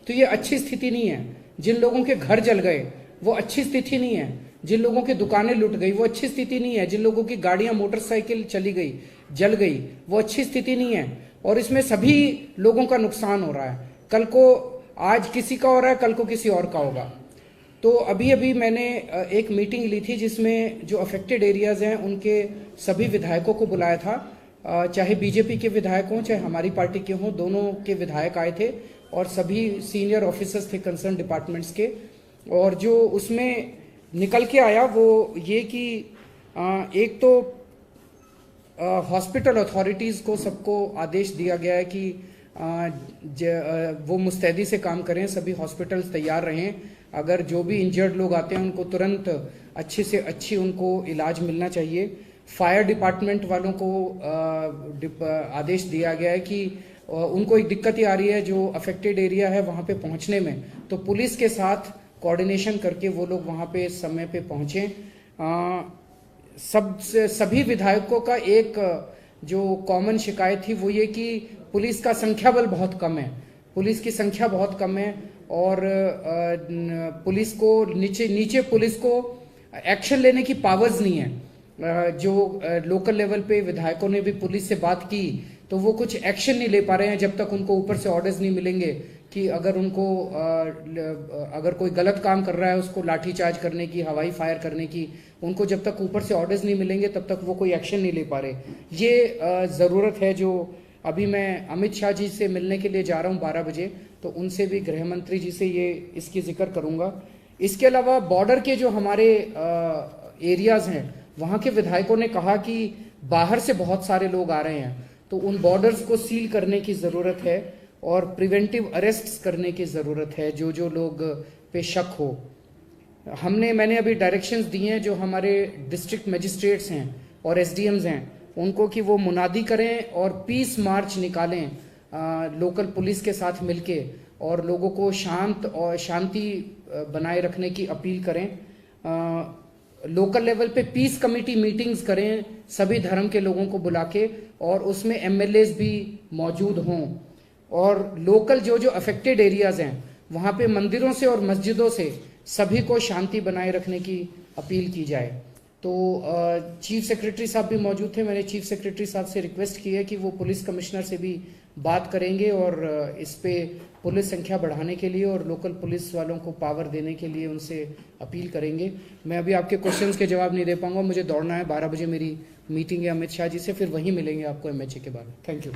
F: तो ये अच्छी स्थिति नहीं है। जिन लोगों के घर जल गए वो अच्छी स्थिति नहीं है, जिन लोगों की दुकानें लुट गई वो अच्छी स्थिति नहीं है, जिन लोगों की गाड़ियां मोटरसाइकिल चली गई, जल गई, वो अच्छी स्थिति नहीं है। और इसमें सभी लोगों का नुकसान हो रहा है। कल को आज किसी का हो रहा है, कल को किसी और का होगा। तो अभी मैंने एक मीटिंग ली थी जिसमें जो अफेक्टेड एरियाज हैं उनके सभी विधायकों को बुलाया था, चाहे बीजेपी के विधायक हों चाहे हमारी पार्टी के हों, दोनों के विधायक आए थे और सभी सीनियर ऑफिसर्स थे कंसर्न डिपार्टमेंट्स के। और जो उसमें निकल के आया वो ये कि एक तो हॉस्पिटल अथॉरिटीज़ को सबको आदेश दिया गया है कि वो मुस्तैदी से काम करें, सभी हॉस्पिटल्स तैयार रहें। अगर जो भी इंजर्ड लोग आते हैं उनको तुरंत अच्छी से अच्छी उनको इलाज मिलना चाहिए। फायर डिपार्टमेंट वालों को आदेश दिया गया है कि उनको एक दिक्कत ही आ रही है जो अफेक्टेड एरिया है वहाँ पे पहुँचने में, तो पुलिस के साथ कोऑर्डिनेशन करके वो लोग वहाँ पे समय पे पहुँचें। सभी विधायकों का एक जो कॉमन शिकायत थी वो ये कि पुलिस का संख्या बल बहुत कम है, पुलिस की संख्या बहुत कम है और पुलिस को नीचे पुलिस को एक्शन लेने की पावर्स नहीं है। जो लोकल लेवल पे विधायकों ने भी पुलिस से बात की तो वो कुछ एक्शन नहीं ले पा रहे हैं जब तक उनको ऊपर से ऑर्डर्स नहीं मिलेंगे कि अगर उनको अगर कोई गलत काम कर रहा है उसको लाठीचार्ज करने की, हवाई फायर करने की, उनको जब तक ऊपर से ऑर्डर्स नहीं मिलेंगे तब तक वो कोई एक्शन नहीं ले पा रहे। ये ज़रूरत है। जो अभी मैं अमित शाह जी से मिलने के लिए जा रहा हूँ 12 बजे, तो उनसे भी गृह मंत्री जी से ये इसकी जिक्र करूँगा। इसके अलावा बॉर्डर के जो हमारे एरियाज़ हैं वहाँ के विधायकों ने कहा कि बाहर से बहुत सारे लोग आ रहे हैं, तो उन बॉर्डर्स को सील करने की ज़रूरत है और प्रिवेंटिव अरेस्ट्स करने की ज़रूरत है जो लोग पे शक हो। मैंने अभी डायरेक्शंस दिए हैं जो हमारे डिस्ट्रिक्ट मजिस्ट्रेट्स हैं और एसडीएम्स हैं उनको कि वो मुनादी करें और पीस मार्च निकालें लोकल पुलिस के साथ मिलके और लोगों को शांति बनाए रखने की अपील करें। लोकल लेवल पे पीस कमेटी मीटिंग्स करें सभी धर्म के लोगों को बुला के, और उसमें एमएलएस भी मौजूद हों। और लोकल जो अफेक्टेड एरियाज हैं वहां पे मंदिरों से और मस्जिदों से सभी को शांति बनाए रखने की अपील की जाए। तो चीफ सेक्रेटरी साहब भी मौजूद थे। मैंने चीफ सेक्रेटरी साहब से रिक्वेस्ट की है कि वो पुलिस कमिश्नर से भी बात करेंगे और इस पे पुलिस संख्या बढ़ाने के लिए और लोकल पुलिस वालों को पावर देने के लिए उनसे अपील करेंगे। मैं अभी आपके क्वेश्चंस के जवाब नहीं दे पाऊंगा, मुझे दौड़ना है। 12 बजे मेरी मीटिंग है अमित शाह जी से, फिर वहीं मिलेंगे आपको एमएचए के बाद। Thank you.